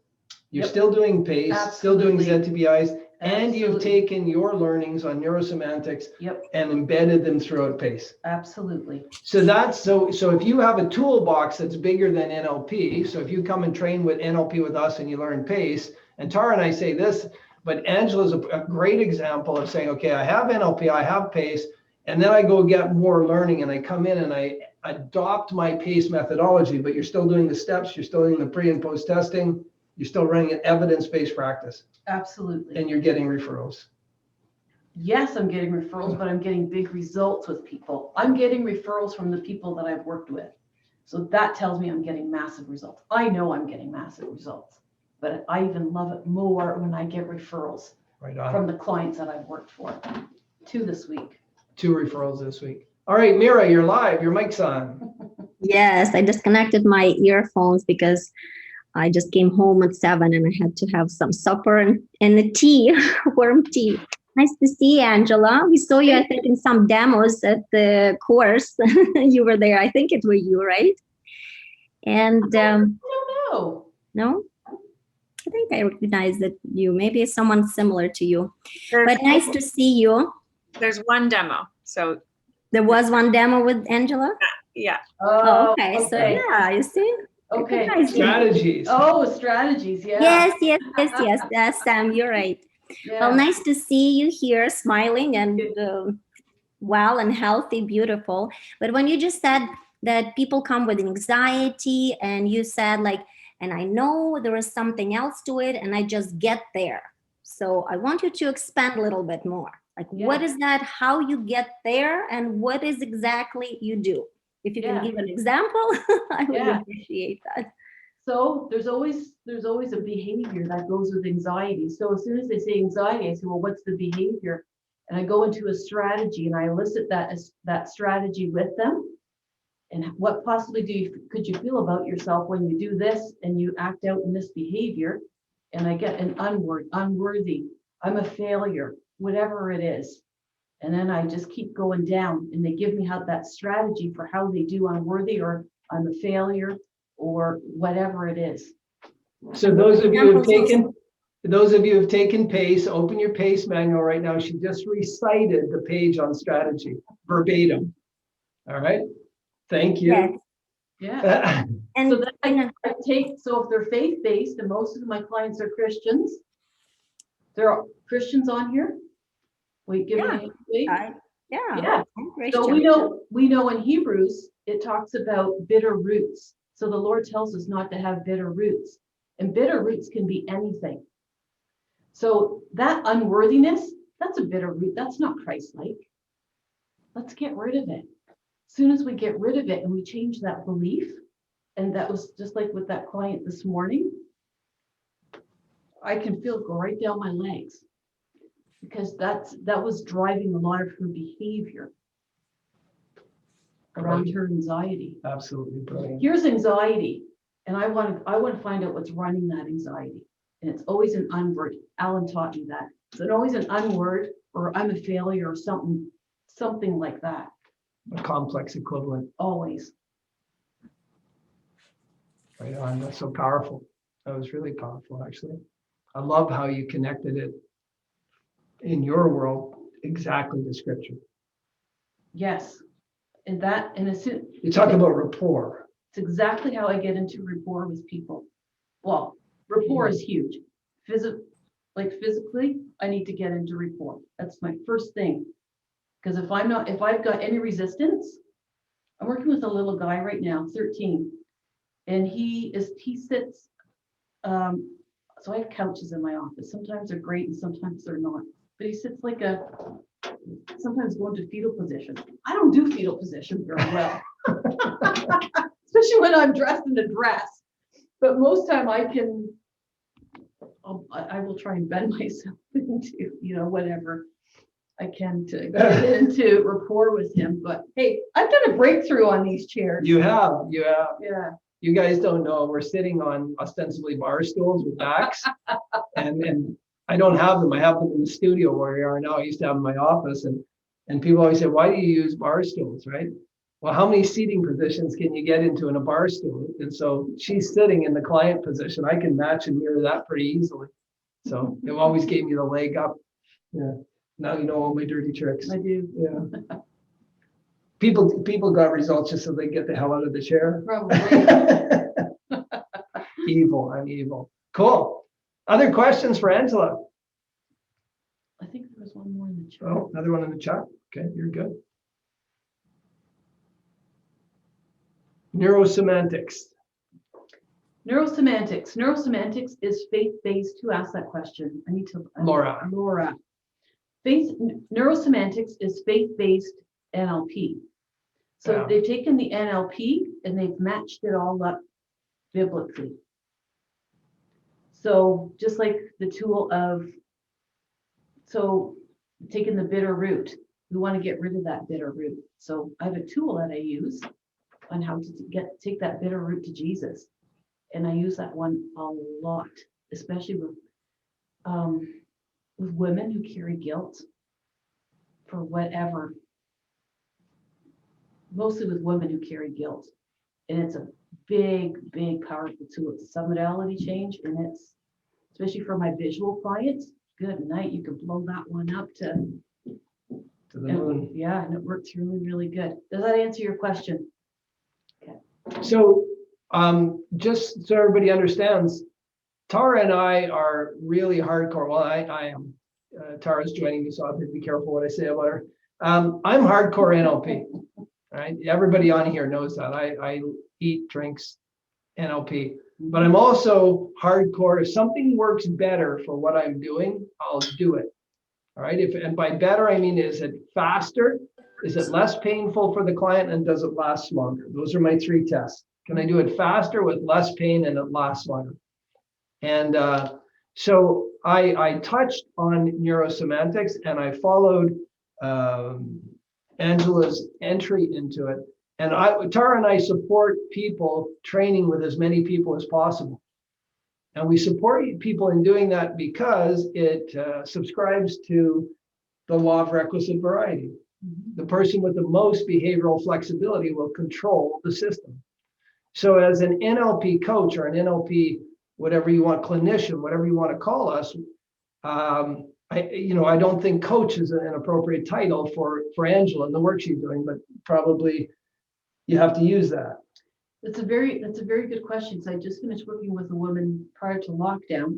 S1: You're still doing PACE, still doing ZTBIs, and you've taken your learnings on Neuro-Semantics and embedded them throughout PACE.
S2: Absolutely.
S1: So so if you have a toolbox that's bigger than NLP, so if you come and train with NLP with us and you learn PACE, and Tara and I say this, but Angela's a great example of saying, okay, I have NLP, I have PACE, and then I go get more learning and I come in and I adopt my PACE methodology, but you're still doing the steps, you're still doing the pre and post testing, you're still running an evidence-based practice.
S2: Absolutely.
S1: And you're getting referrals.
S2: Yes, I'm getting referrals, but I'm getting big results with people. I'm getting referrals from the people that I've worked with. So that tells me I'm getting massive results. I know I'm getting massive results, but I even love it more when I get referrals from the clients that I've worked for. 2 this week.
S1: 2 referrals this week. All right, Mira, you're live. Your mic's on.
S3: Yes, I disconnected my earphones because I just came home at 7 and I had to have some supper and a tea, warm tea. Nice to see you, Angela. We saw you, I think, in some demos at the course. You were there. I think it were you, right? And
S2: I don't know.
S3: No? I think I recognize that you. Maybe it's someone similar to you.
S4: There's,
S3: But nice to see you.
S4: there's one demo. So
S3: There was one demo with Angela?
S4: yeah.
S3: Oh, okay. So yeah, you see?
S2: Okay.
S3: Recognize you.
S1: Strategies.
S2: Oh, strategies. Yeah.
S3: Yes, Sam, you're right.
S2: Yeah.
S3: Well, nice to see you here smiling and well and healthy, beautiful. But when you just said that people come with anxiety and you said like, and I know there is something else to it and I just get there. So I want you to expand a little bit more. Like, what is that, how you get there, and what is exactly you do? If you can give an example, I would appreciate that.
S2: So there's always a behavior that goes with anxiety. So as soon as they say anxiety, I say, well, what's the behavior? And I go into a strategy and I elicit that strategy with them. And what possibly could you feel about yourself when you do this and you act out in this behavior? And I get an unworthy, I'm a failure, whatever it is. And then I just keep going down and they give me that strategy for how they do unworthy or I'm a failure or whatever it is.
S1: So those of you who have taken PACE, open your PACE manual right now. She just recited the page on strategy verbatim. All right. Thank you.
S3: Yes.
S2: Yeah.
S3: And
S2: so then I take, so if they're faith-based, and most of my clients are Christians, there are Christians on here. We give me
S3: yeah.
S2: So we know in Hebrews, it talks about bitter roots. So the Lord tells us not to have bitter roots, and bitter roots can be anything. So that unworthiness, that's a bitter root. That's not Christ-like. Let's get rid of it. As soon as we get rid of it and we change that belief, and that was just like with that client this morning, I can feel it go right down my legs because that was driving a lot of her behavior around her anxiety.
S1: Absolutely brilliant.
S2: Here's anxiety, and I want to find out what's running that anxiety. And it's always an unword. Alan taught me that. It's always an unword or I'm a failure or something like that.
S1: A complex equivalent.
S2: Always.
S1: Right on. That's so powerful. That was really powerful, actually. I love how you connected it in your world exactly to scripture.
S2: Yes. And
S1: you talk about rapport.
S2: It's exactly how I get into rapport with people. Well, rapport is huge. Physically, I need to get into rapport. That's my first thing. Because if I've got any resistance, I'm working with a little guy right now, 13, and he sits. So I have couches in my office. Sometimes they're great and sometimes they're not. But he sits sometimes going to fetal position. I don't do fetal position very well, especially when I'm dressed in a dress. But most time I will try and bend myself into, whatever I can to get into rapport with him. But hey, I've done a breakthrough on these chairs.
S1: You have.
S2: Yeah.
S1: You guys don't know, we're sitting on ostensibly bar stools with backs, and I don't have them. I have them in the studio where we are now. I used to have them in my office, and people always say, why do you use bar stools, right? Well, how many seating positions can you get into in a bar stool? And so she's sitting in the client position. I can match and mirror that pretty easily. So it always gave me the leg up. Yeah. Now you know all my dirty tricks.
S2: I do.
S1: Yeah. People got results just so they get the hell out of the chair.
S2: Probably.
S1: Evil. I'm evil. Cool. Other questions for Angela?
S2: I think there was one more in the chat.
S1: Oh, another one in the chat. Okay, you're good. Neuro-Semantics.
S2: Neuro-Semantics. Neuro-Semantics is faith-based. Who asked that question? I need to.
S1: Laura.
S2: Neuro-Semantics is faith-based NLP. So they've taken the NLP and they've matched it all up biblically. So just like the tool of, taking the bitter root, we want to get rid of that bitter root. So I have a tool that I use on how to take that bitter root to Jesus. and I use that one a lot, especially with women who carry guilt for whatever. Mostly with women who carry guilt, and it's a big, powerful tool. It's a submodality change, and it's especially for my visual clients. Good night. You can blow that one up to
S1: the moon.
S2: Yeah, and it works really, really good. Does that answer your question?
S1: So just so everybody understands, Tara and I are really hardcore. Well, I am. Tara's joining me, so I have to be careful what I say about her. I'm hardcore NLP. Right? Everybody on here knows that. I eat, drinks, NLP. But I'm also hardcore. If something works better for what I'm doing, I'll do it. All right. And by better, I mean, is it faster? Is it less painful for the client? And does it last longer? Those are my 3 tests. Can I do it faster with less pain and it lasts longer? And so I touched on Neuro-Semantics, and I followed Angela's entry into it. And Tara and I support people training with as many people as possible. And we support people in doing that because it subscribes to the law of requisite variety. The person with the most behavioral flexibility will control the system. So as an NLP coach or an NLP, whatever you want, clinician, whatever you want to call us, I don't think coach is an appropriate title for Angela and the work she's doing, but probably you have to use that.
S2: That's a very good question. So I just finished working with a woman prior to lockdown.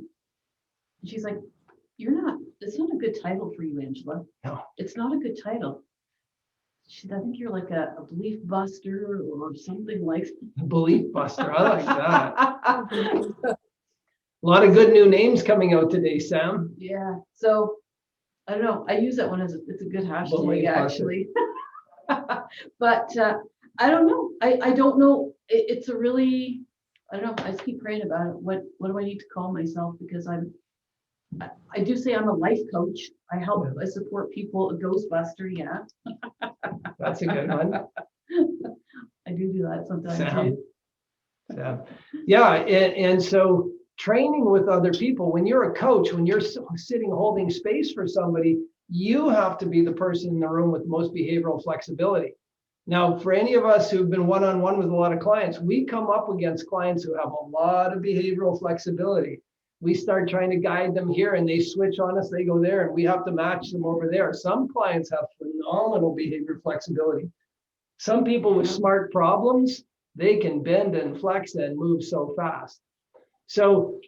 S2: And she's like, it's not a good title for you, Angela.
S1: No.
S2: It's not a good title. She said, I think you're like a belief buster or something like that.
S1: Belief buster. I like that. A lot of good new names coming out today, Sam.
S2: Yeah. So I don't know. I use that one it's a good hashtag actually. But I don't know. I don't know. It's a really, I don't know. I just keep praying about it. What do I need to call myself? Because I do say I'm a life coach. I help, I support people. A Ghostbuster, yeah.
S1: That's a good one.
S2: I do that sometimes
S1: Sam.
S2: too.
S1: Yeah, and so training with other people, when you're a coach, when you're sitting holding space for somebody, you have to be the person in the room with most behavioral flexibility. Now, for any of us who've been one-on-one with a lot of clients, we come up against clients who have a lot of behavioral flexibility. We start trying to guide them here and they switch on us, they go there, and we have to match them over there. Some clients have phenomenal behavior flexibility. Some people with smart problems, they can bend and flex and move so fast. So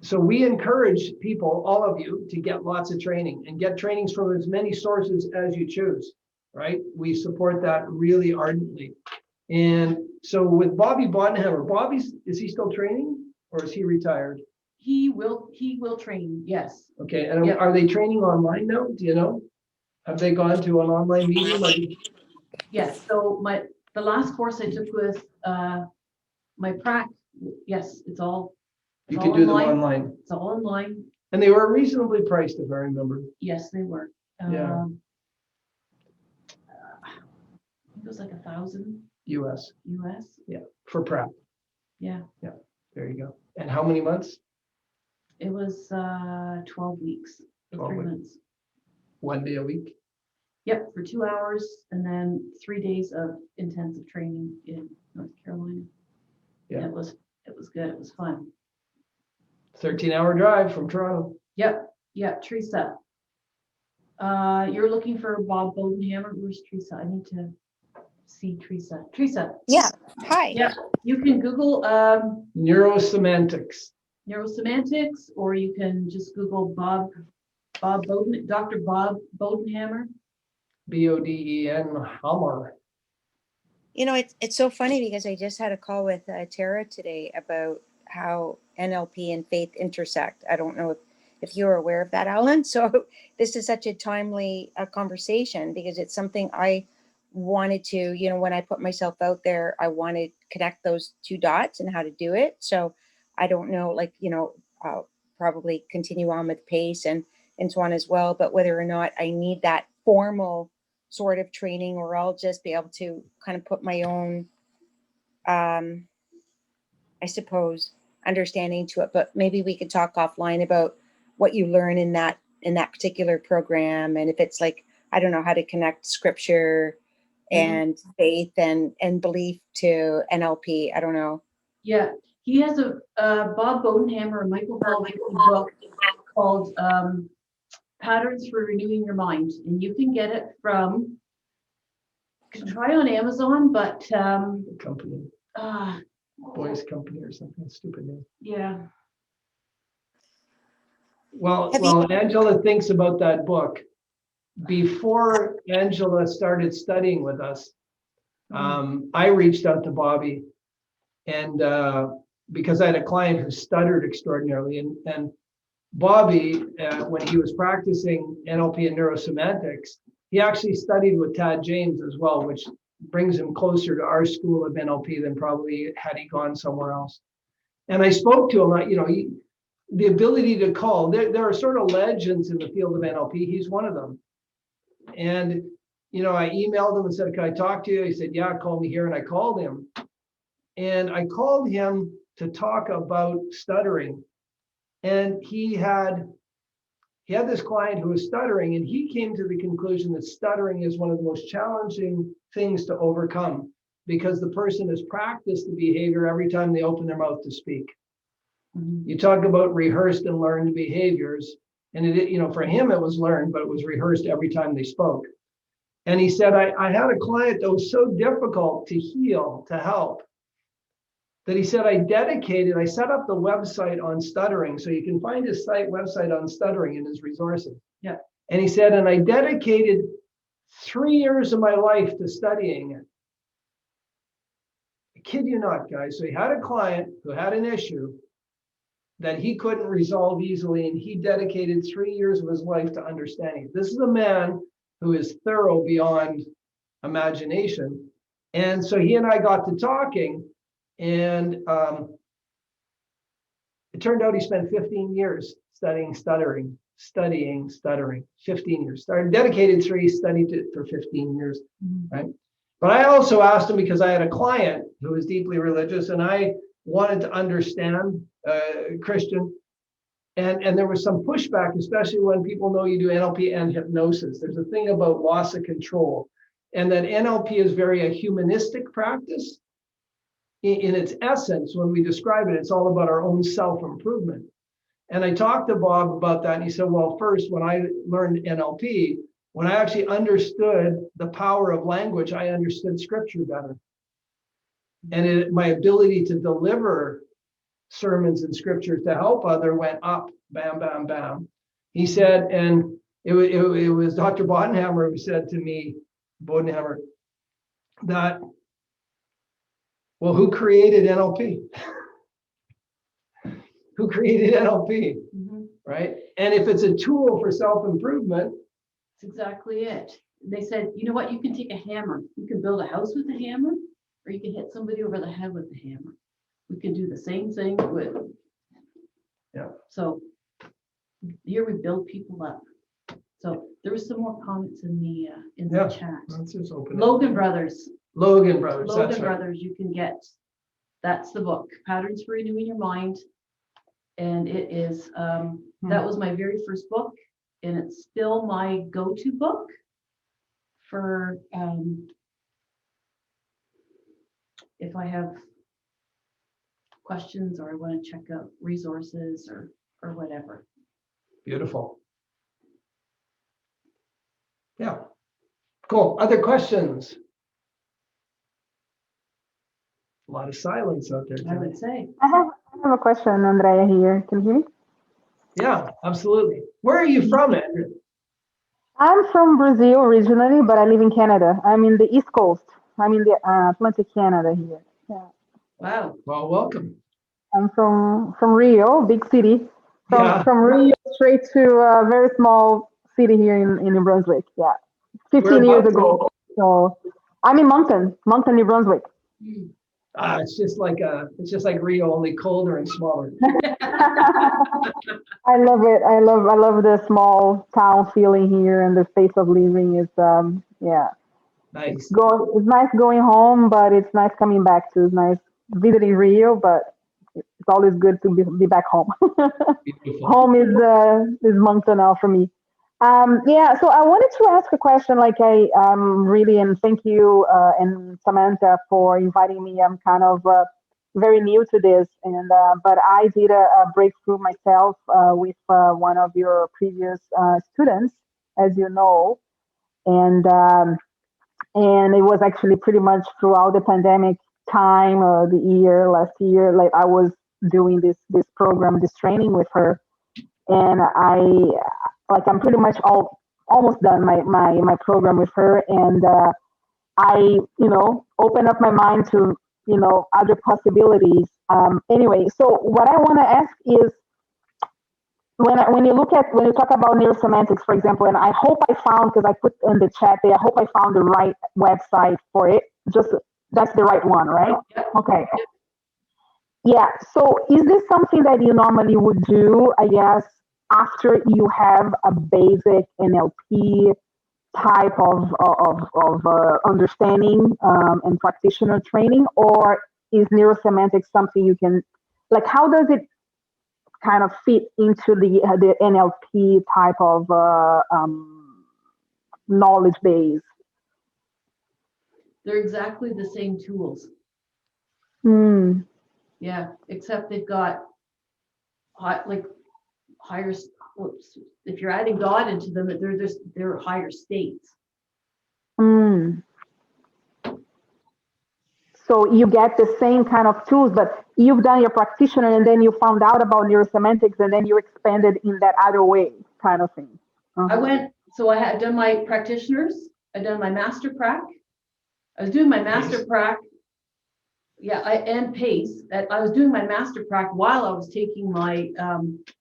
S1: so we encourage people, all of you, to get lots of training and get trainings from as many sources as you choose, right? We support that really ardently. And so with Bobby Bonhammer, is he still training or is he retired?
S2: He will train, yes.
S1: Okay, and are they training online now? Do you know? Have they gone to an online medium?
S2: Yes, so the last course I took with my prac, yes, it's all
S1: You can do them online.
S2: It's all online.
S1: And they were reasonably priced, if I remember.
S2: Yes, they were.
S1: Yeah.
S2: I think it was like $1,000
S1: US.
S2: US.
S1: Yeah, for prep.
S2: Yeah.
S1: Yeah, there you go. And how many months?
S2: It was 12 weeks,
S1: 12
S2: 3
S1: weeks.
S2: months.
S1: 1 day a week?
S2: Yep, for 2 hours and then 3 days of intensive training in North Carolina.
S1: Yeah.
S2: It was good. It was fun.
S1: 13-hour drive from Toronto.
S2: Yep, Teresa. You're looking for Bob Bodenhammer. Where's Teresa? I need to see Teresa. Teresa.
S5: Yeah. Hi.
S2: Yeah. You can Google
S1: Neuro-Semantics.
S2: Neuro-Semantics, or you can just Google Dr. Bob Bodenhammer.
S1: Boden Hammer.
S5: You know, it's so funny because I just had a call with Tara today about how NLP and faith intersect. I don't know if you're aware of that, Alan. So this is such a timely conversation because it's something I wanted to, when I put myself out there, I want to connect those 2 dots and how to do it. So I don't know, I'll probably continue on with pace and so on as well, but whether or not I need that formal sort of training, or I'll just be able to kind of put my own I suppose, understanding to it. But maybe we could talk offline about what you learn in that particular program, and if it's like, I don't know, how to connect scripture and faith and belief to NLP. I don't know.
S2: Yeah, he has a Bob Bodenhammer and Michael Ball book called Patterns for Renewing Your Mind, and you can get it from. You can try on Amazon, but
S1: Company, Boys Company or something stupid name.
S2: yeah.
S1: Well,
S5: Have
S1: well, Angela thinks about that book. Before Angela started studying with us, I reached out to Bobby, and because I had a client who stuttered extraordinarily, and Bobby, when he was practicing NLP and Neuro-Semantics, he actually studied with Tad James as well, which brings him closer to our school of NLP than probably had he gone somewhere else. And I spoke to him, the ability to call, there are sort of legends in the field of NLP. He's one of them. And, I emailed him and said, can I talk to you? He said, yeah, call me here. And I called him. And I called him to talk about stuttering. And he had this client who was stuttering, and he came to the conclusion that stuttering is one of the most challenging things to overcome because the person has practiced the behavior every time they open their mouth to speak. You talk about rehearsed and learned behaviors, and for him it was learned, but it was rehearsed every time they spoke. And he said, I had a client that was so difficult to heal, to help, that he said, I set up the website on stuttering. So you can find his website on stuttering in his resources.
S2: Yeah.
S1: And he said, and I dedicated 3 years of my life to studying it. I kid you not, guys. So he had a client who had an issue that he couldn't resolve easily, and he dedicated 3 years of his life to understanding it. This is a man who is thorough beyond imagination. And so he and I got to talking, and it turned out he spent 15 years studying stuttering, 15 years. Started dedicated 3, studied it for 15 years, right? But I also asked him because I had a client who was deeply religious, and I wanted to understand Christian. And there was some pushback, especially when people know you do NLP and hypnosis. There's a thing about loss of control, and that NLP is very a humanistic practice. In its essence, when we describe it, it's all about our own self-improvement. And I talked to Bob about that, and he said, well, first, when I learned NLP, when I actually understood the power of language, I understood scripture better. And my ability to deliver sermons and scriptures to help other went up, bam, bam, bam. He said, and it was Dr. Bodenhammer who said to me, that, well, who created NLP? Who created NLP, right? And if it's a tool for self-improvement.
S2: That's exactly it. They said, you know what, you can take a hammer. You can build a house with a hammer, or you can hit somebody over the head with a hammer. We can do the same thing with.
S1: Yeah.
S2: So here we build people up. So there was some more comments in the chat.
S1: Let's just open
S2: Logan Brothers.
S1: Logan Brothers.
S2: Logan
S1: That's
S2: Brothers,
S1: right.
S2: you can get. That's the book, Patterns for Renewing Your Mind. And it is, that was my very first book, and it's still my go-to book for if I have questions or I want to check out resources or whatever.
S1: Beautiful. Yeah. Cool. Other questions? A lot of silence out there
S2: I
S1: today.
S2: would say.
S6: I have a question, Andrea, here. Can you hear me?
S1: Yeah, absolutely. Where are you from, Andrew?
S6: I'm from Brazil originally, but I live in Canada. I'm in the East Coast. I'm in the Atlantic Canada here. Yeah.
S2: Wow.
S1: Well, welcome.
S6: I'm from Rio, big city.
S1: Yeah.
S6: From Rio straight to a very small city here in New Brunswick. Yeah. 15 years ago. So I'm in Moncton, New Brunswick.
S1: It's just like Rio, only colder and smaller.
S6: I love it. I love the small town feeling here, and the pace of living is yeah.
S1: Nice.
S6: It's nice going home, but it's nice coming back to. It's nice visiting Rio, but it's always good to be back home.
S1: Beautiful.
S6: Home is Moncton now for me. Yeah, so I wanted to ask a question. Like I really, and thank you and Samantha for inviting me. I'm kind of very new to this, and but I did a breakthrough myself with one of your previous students, as you know, and it was actually pretty much throughout the pandemic time, last year, like I was doing this program, this training with her, and I'm pretty much almost done my program with her, and I open up my mind to other possibilities. Anyway, so what I want to ask is when you talk about neurosemantics, for example, and I hope I found, because I put in the chat there, I hope I found the right website for it. Just that's the right one, right? Okay. Yeah. So is this something that you normally would do, I guess, after you have a basic NLP type of understanding and practitioner training, or is neurosemantics something you can, like, how does it kind of fit into the NLP type of knowledge base?
S2: They're exactly the same tools.
S6: Mm.
S2: Yeah, except they've got higher. If you're adding God into them, they're higher states.
S6: Mm. So you get the same kind of tools, but you've done your practitioner and then you found out about neurosemantics and then you expanded in that other way kind of thing.
S2: I had done my practitioners, I'd done my master prac. I was doing my master prac. Yeah, and PACE. I was doing my master prac while I was taking my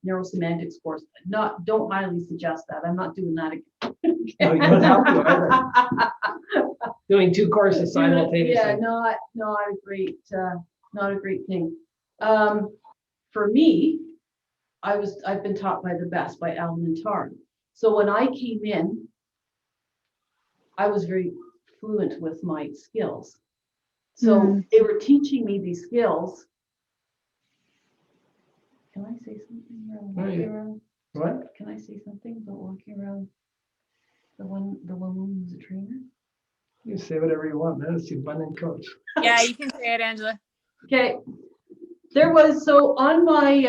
S2: neurosemantics course. Don't highly suggest that. I'm not doing that again.
S1: No, you don't have to either. Doing two courses simultaneously.
S2: Yeah, not a great thing. For me, I've been taught by the best, by Alan and Tar. So when I came in, I was very fluent with my skills. So they were teaching me these skills. Can I say something around walking around?
S1: What?
S2: Can I say something about walking around? The one woman who's a trainer.
S1: You say whatever you want, man. It's the abundant coach.
S4: Yeah, you can say it, Angela.
S2: Okay. There was on my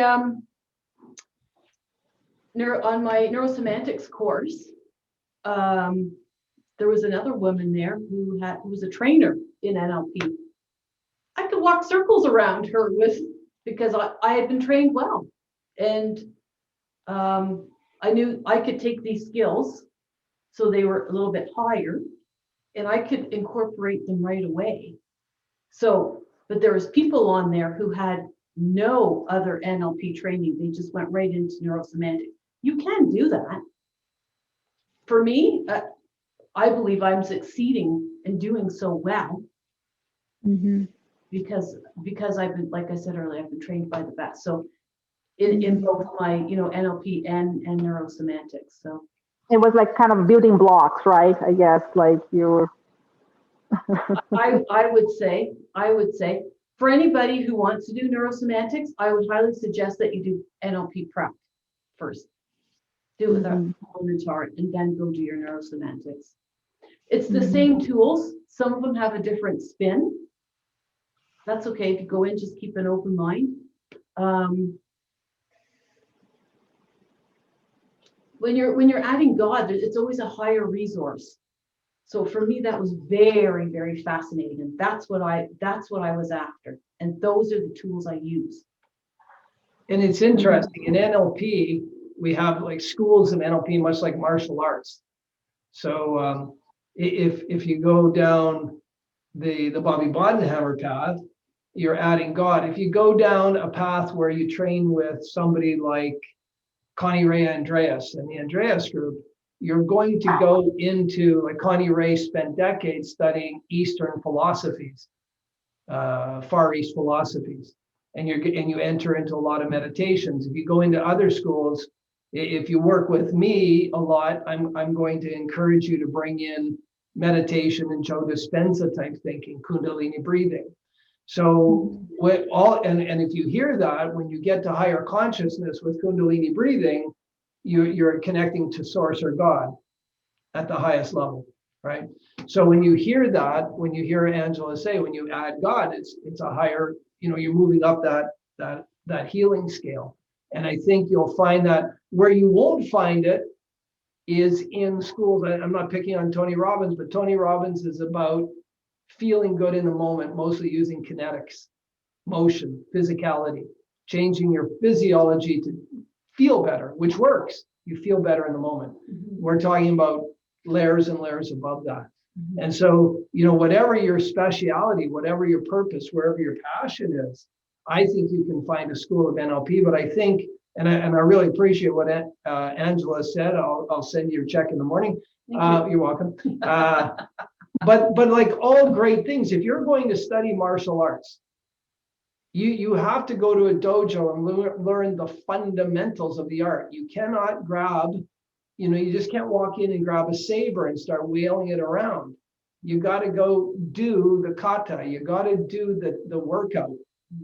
S2: neurosemantics course, there was another woman there who was a trainer in NLP. I could walk circles around her because I had been trained well, and I knew I could take these skills, so they were a little bit higher, and I could incorporate them right away. So, but there was people on there who had no other NLP training. They just went right into neurosemantics. You can do that. For me, I believe I'm succeeding and doing so well because I've been, like I said earlier, I've been trained by the best. So in both my NLP and neurosemantics. So
S6: it was like kind of building blocks, right? I guess like you.
S2: I would say for anybody who wants to do neurosemantics, I would highly suggest that you do NLP prep first. Do it with a chart and then go do your neurosemantics. It's the same tools. Some of them have a different spin. That's okay. If you go in, just keep an open mind. When you're adding God, it's always a higher resource. So for me, that was very, very fascinating, and that's what I was after. And those are the tools I use.
S1: And it's interesting in NLP, we have like schools of NLP, much like martial arts. So if you go down the Bobby Bodenhammer path, you're adding God. If you go down a path where you train with somebody like Connie Ray Andreas and the Andreas group, you're going to go into, like Connie Ray spent decades studying Eastern philosophies, Far East philosophies, and you enter into a lot of meditations. If you go into other schools, if you work with me a lot, I'm going to encourage you to bring in meditation and Joe Dispenza type thinking, Kundalini breathing. So and if you hear that, when you get to higher consciousness with Kundalini breathing, you're connecting to source or God at the highest level, right? So when you hear that, when you hear Angela say, when you add God, it's a higher, you're moving up that healing scale. And I think you'll find that where you won't find it is in schools. I'm not picking on Tony Robbins, but Tony Robbins is about feeling good in the moment, mostly using kinetics, motion, physicality, changing your physiology to feel better, which works. You feel better in the moment. We're talking about layers and layers above that. And so, whatever your speciality, whatever your purpose, wherever your passion is, I think you can find a school of NLP. But I think, and I really appreciate what Angela said. I'll send you your check in the morning. You're welcome. But like all great things, if you're going to study martial arts, you have to go to a dojo and learn the fundamentals of the art. You cannot grab, you just can't walk in and grab a saber and start wheeling it around. You got to go do the kata. You got to do the workout.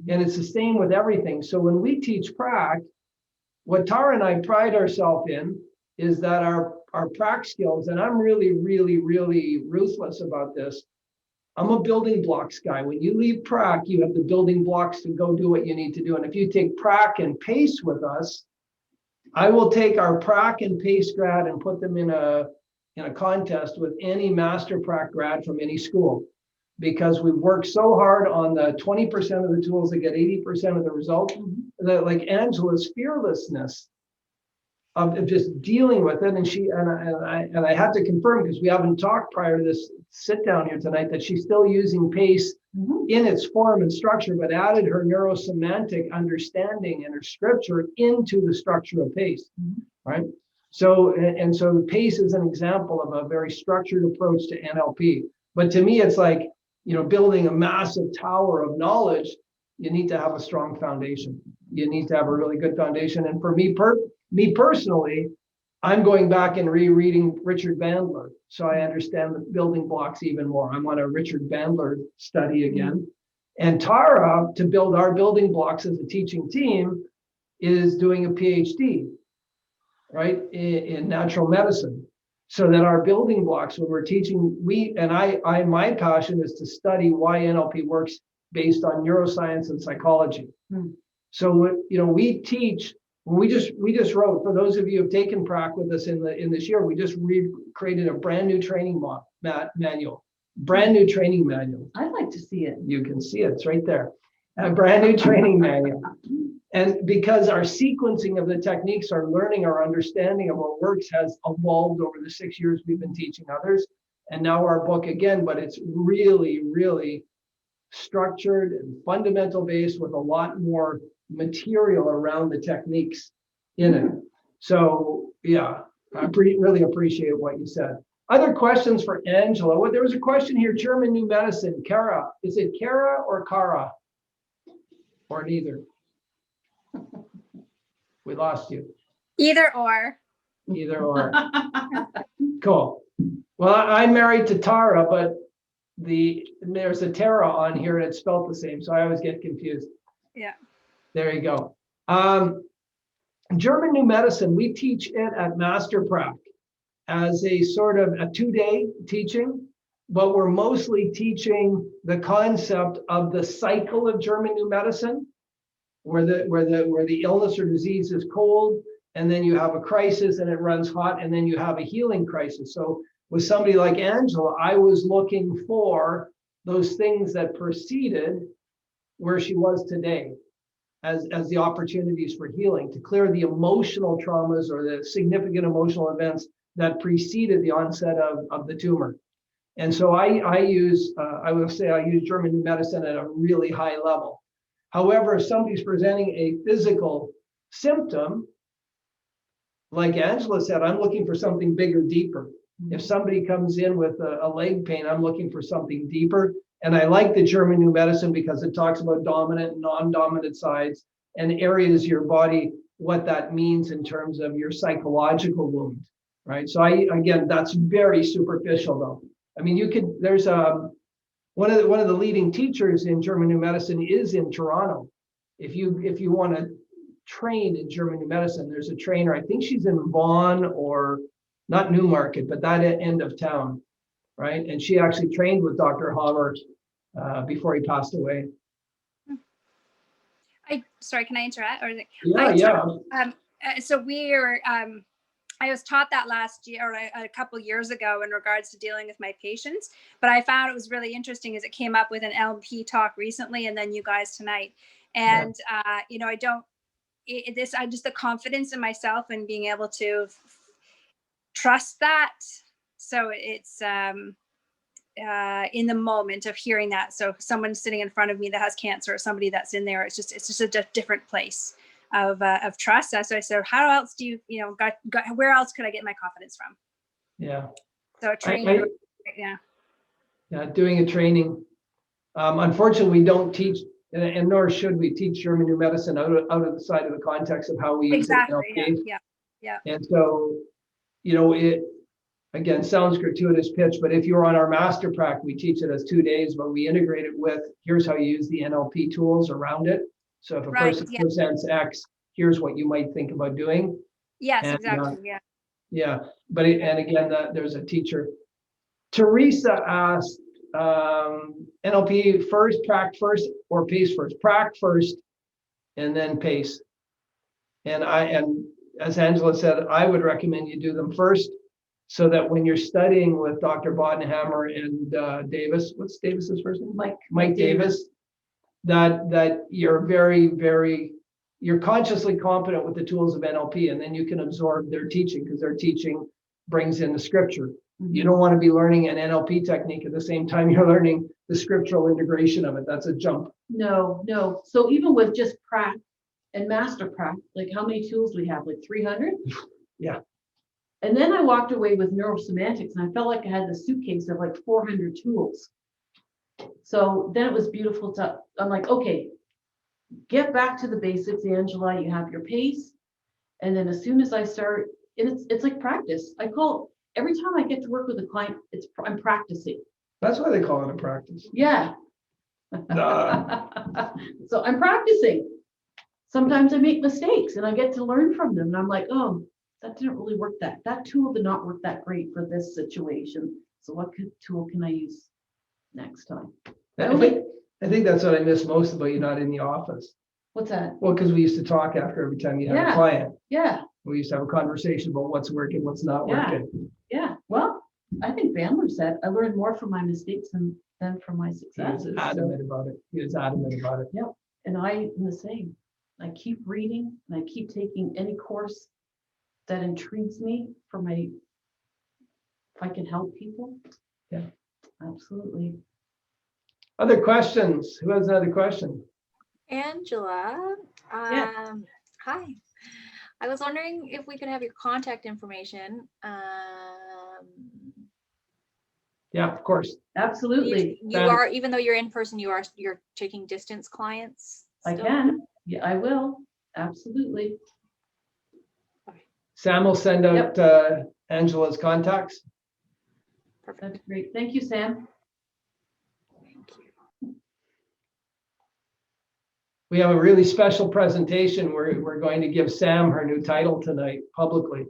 S1: And it's the same with everything. So when we teach prac, what Tara and I pride ourselves in is that our prac skills, and I'm really, really, really ruthless about this. I'm a building blocks guy. When you leave prac, you have the building blocks to go do what you need to do. And if you take prac and pace with us, I will take our prac and pace grad and put them in a contest with any master prac grad from any school, because we've worked so hard on the 20% of the tools that get 80% of the result, that like Angela's fearlessness of just dealing with it. And I had to confirm, because we haven't talked prior to this sit down here tonight, that she's still using PACE in its form and structure, but added her neuro-semantic understanding and her scripture into the structure of PACE, right? So, and so PACE is an example of a very structured approach to NLP. But to me, it's like, building a massive tower of knowledge, you need to have a strong foundation. You need to have a really good foundation. And for me personally, I'm going back and rereading Richard Bandler, so I understand the building blocks even more. I'm on a Richard Bandler study again. And Tara, to build our building blocks as a teaching team, is doing a PhD, right, in natural medicine. So that our building blocks, when we're teaching, my passion is to study why NLP works based on neuroscience and psychology. So, we teach. We just wrote, for those of you who have taken prac with us in this year, we just created a brand new training manual. Brand new training manual.
S2: I'd like to see it.
S1: You can see it. It's right there. A brand new training manual. And because our sequencing of the techniques, our learning, our understanding of what works has evolved over the 6 years we've been teaching others. And now our book again, but it's really, really structured and fundamental based with a lot more material around the techniques in it. So yeah, I really appreciate what you said. Other questions for Angela? Well, there was a question here, German New Medicine, Kara. Is it Kara or Kara? Or neither? We lost you.
S4: Either or.
S1: Either or. Cool. Well, I'm married to Tara, but there's a Tara on here and it's spelled the same, so I always get confused.
S4: Yeah.
S1: There you go. German New Medicine, we teach it at Master Prac as a sort of a 2-day teaching, but we're mostly teaching the concept of the cycle of German New Medicine, where the illness or disease is cold, and then you have a crisis and it runs hot, and then you have a healing crisis. So with somebody like Angela, I was looking for those things that preceded where she was today as the opportunities for healing, to clear the emotional traumas or the significant emotional events that preceded the onset of the tumor. And so I use German New Medicine at a really high level. However, if somebody's presenting a physical symptom, like Angela said, I'm looking for something bigger, deeper. If somebody comes in with a leg pain, I'm looking for something deeper. And I like the German New Medicine because it talks about dominant and non-dominant sides and areas of your body, what that means in terms of your psychological wound, right? So again, that's very superficial though. I mean, there's a one of the leading teachers in German New Medicine is in Toronto. If you want to train in German New Medicine, there's a trainer. I think she's in Vaughan, or not Newmarket, but that end of town, right? And she actually trained with Dr. Hammer before he passed away.
S7: Sorry, can I interrupt? Or
S1: Yeah.
S7: so I was taught that last year, or a couple years ago, in regards to dealing with my patients. But I found it was really interesting as it came up with an NLP talk recently, and then you guys tonight. And you know, I just the confidence in myself and being able to trust that. So it's in the moment of hearing that. So someone sitting in front of me that has cancer, or somebody that's in there, it's just a different place of trust. So I said, how else do you where else could I get my confidence from?
S1: Yeah.
S7: So training.
S1: Doing a training. Unfortunately, we don't teach, and nor should we teach German New Medicine out of the side of the context of how we use
S7: NLP. Yeah.
S1: And so, you know, it again sounds gratuitous pitch, but if you're on our master prac, we teach it as 2 days, but we integrate it with here's how you use the NLP tools around it. So if a person presents X, here's what you might think about doing.
S7: Yes,
S1: and,
S7: exactly.
S1: Yeah, but and again, there's a teacher. Teresa asked, NLP first, prac first, or pace first? Prac first, and then pace. And as Angela said, I would recommend you do them first, so that when you're studying with Dr. Bodenhammer and Davis, what's Davis's first name? Mike Davis, that you're you're consciously competent with the tools of NLP, and then you can absorb their teaching, because their teaching brings in the scripture. You don't want to be learning an NLP technique at the same time you're learning the scriptural integration of it. That's a jump.
S2: No. So even with just prac and master prac, like how many tools we have? Like 300?
S1: Yeah.
S2: And then I walked away with Neuro-Semantics, and I felt like I had the suitcase of like 400 tools. So then it was beautiful I'm like, okay, get back to the basics, Angela. You have your pace. And then as soon as I start, and it's like practice. I call every time I get to work with a client, I'm practicing.
S1: That's why they call it a practice.
S2: Yeah. So I'm practicing. Sometimes I make mistakes and I get to learn from them. And I'm like, oh, that didn't really work. That tool did not work that great for this situation. So what tool can I use next time?
S1: I think that's what I miss most about you not in the office.
S2: What's that?
S1: Well, because we used to talk after every time you had a client.
S2: Yeah.
S1: We used to have a conversation about what's working, what's not working.
S2: Yeah. Well, I think Bandler said I learned more from my mistakes than from my successes.
S1: He was adamant about it. He was adamant about it.
S2: Yep. And I am the same. I keep reading and I keep taking any course that intrigues me if I can help people.
S1: Yeah.
S2: Absolutely.
S1: Other questions? Who has another question?
S4: Angela,
S2: Yeah.
S4: hi. I was wondering if we could have your contact information.
S1: Yeah, of course.
S2: Absolutely.
S4: You are, even though you're in person, you're taking distance clients.
S2: I
S4: still?
S2: can. Yeah, I will. Absolutely.
S1: Sam will send out Angela's contacts.
S4: Perfect.
S2: That's great. Thank you, Sam.
S4: Thank you.
S1: We have a really special presentation where we're going to give Sam her new title tonight publicly.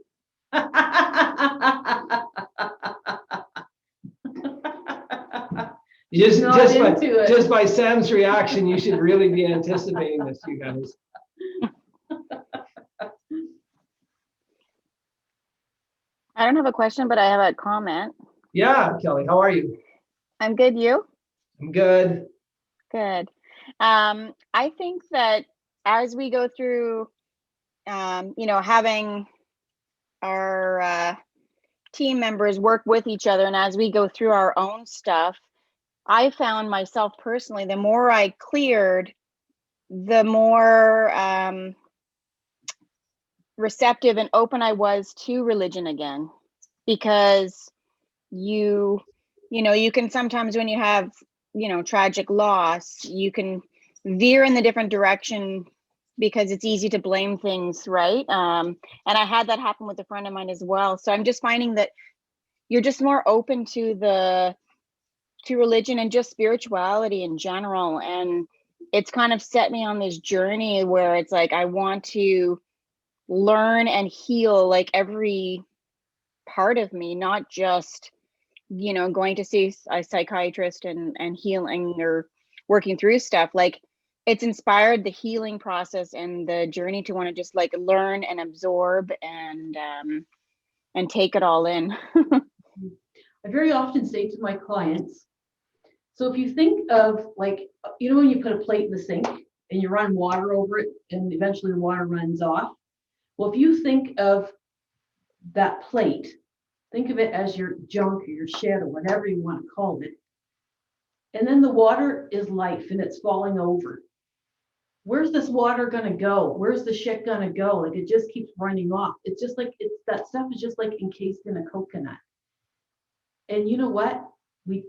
S1: Just by Sam's reaction, you should really be anticipating this, you guys.
S8: I don't have a question, but I have a comment.
S1: Yeah, Kelly, how are you?
S8: I'm good. You?
S1: I'm good.
S8: Good. I think that as we go through, having our team members work with each other, and as we go through our own stuff, I found myself personally, the more I cleared, the more receptive and open I was to religion again, because you can sometimes, when you have tragic loss, you can veer in the different direction because it's easy to blame things, right? And I had that happen with a friend of mine as well. So I'm just finding that you're just more open to to religion and just spirituality in general. And it's kind of set me on this journey where it's like I want to learn and heal like every part of me, not just, you know, going to see a psychiatrist and healing or working through stuff. Like it's inspired the healing process and the journey to want to just like learn and absorb and take it all in.
S2: I very often say to my clients, so if you think of like, you know, when you put a plate in the sink and you run water over it and eventually the water runs off. Well, if you think of that plate, think of it as your junk or your shed or whatever you want to call it. And then the water is life and it's falling over. Where's this water going to go? Where's the shit going to go? Like it just keeps running off. It's just like, it's that stuff is just like encased in a coconut. And you know what? We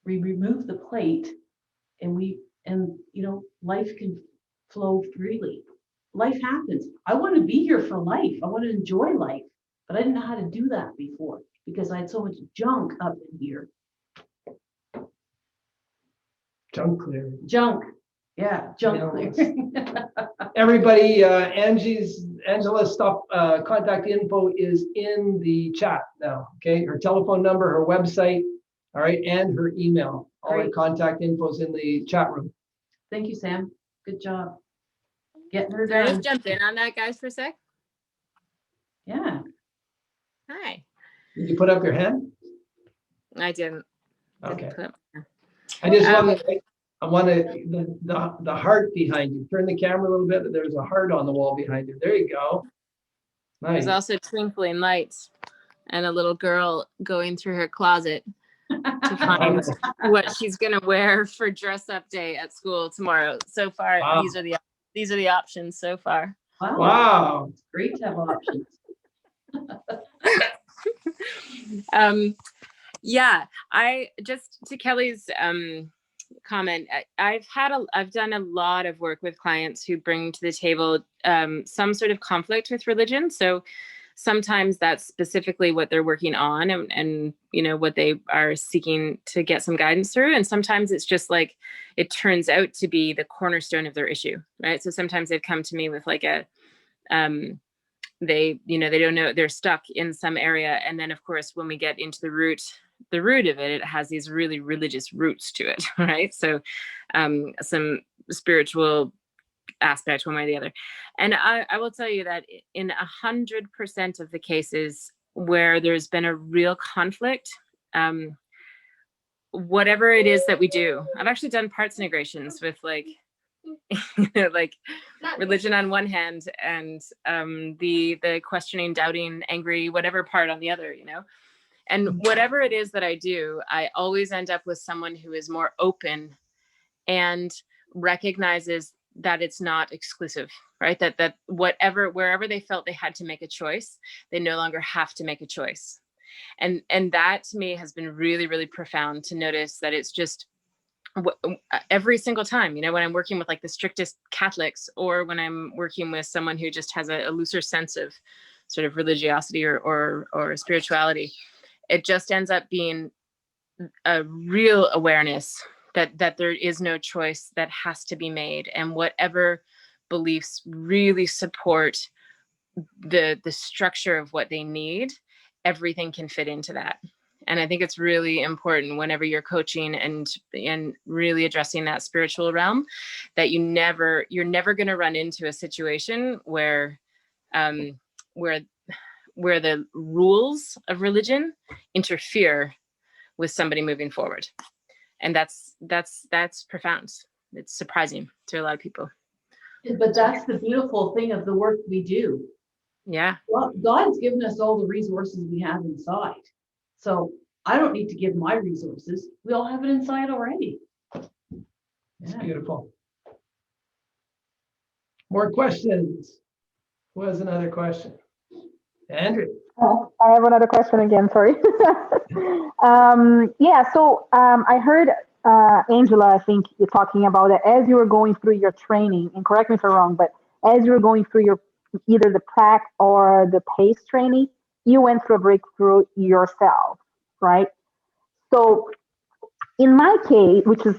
S2: remove the plate and you know, life can flow freely. Life happens. I want to be here for life. I want to enjoy life, but I didn't know how to do that before because I had so much junk up in here.
S1: Junk clearing.
S2: Junk. Yeah, junk clearing.
S1: Everybody, Angela's contact info is in the chat now. Okay, her telephone number, her website, all right, and her email. All her
S2: Great.
S1: contact info is in the chat room.
S2: Thank you, Sam. Good job. Getting her
S9: Can I
S2: done.
S9: just jump in on that, guys, for a sec?
S2: Yeah.
S9: Hi.
S1: Did you put up your hand?
S9: I didn't.
S1: Okay.
S9: Didn't put-
S1: I just want the heart behind you. Turn the camera a little bit. There's a heart on the wall behind you. There you go. Nice.
S9: There's also twinkling lights and a little girl going through her closet to find what she's gonna wear for dress up day at school tomorrow. So far,
S1: Wow.
S9: these are the options so far.
S2: Wow.
S1: Wow.
S2: It's great to have options.
S9: Yeah, I just to Kelly's comment, I've done a lot of work with clients who bring to the table some sort of conflict with religion. So sometimes that's specifically what they're working on and you know what they are seeking to get some guidance through, and sometimes it's just like it turns out to be the cornerstone of their issue, right? So sometimes they've come to me with like a they don't know, they're stuck in some area, and then of course when we get into the root of it, it has these really religious roots to it, right? So some spiritual aspect one way or the other. And I will tell you that in 100% of the cases where there's been a real conflict, whatever it is that we do, I've actually done parts integrations with like like religion on one hand and the questioning, doubting, angry, whatever part on the other, you know. And whatever it is that I do, I always end up with someone who is more open and recognizes that it's not exclusive, right? That wherever they felt they had to make a choice, they no longer have to make a choice. And that to me has been really, really profound to notice that it's just every single time, you know, when I'm working with like the strictest Catholics or when I'm working with someone who just has a looser sense of sort of religiosity or spirituality, it just ends up being a real awareness that there is no choice that has to be made, and whatever beliefs really support the structure of what they need, everything can fit into that. And I think it's really important whenever you're coaching and really addressing that spiritual realm, that you're never going to run into a situation where the rules of religion interfere with somebody moving forward. And that's profound. It's surprising to a lot of people.
S2: But that's the beautiful thing of the work we do.
S9: Yeah.
S2: Well, God's given us all the resources we have inside. So I don't need to give my resources. We all have it inside already.
S1: It's
S2: Yeah.
S1: beautiful. More questions? Who has another question? Andrew.
S6: I have another question again, sorry. I heard Angela, I think you're talking about that as you were going through your training, and correct me if I'm wrong, but as you were going through your either the prac or the PACE training, you went through a breakthrough yourself, right? So in my case, which is,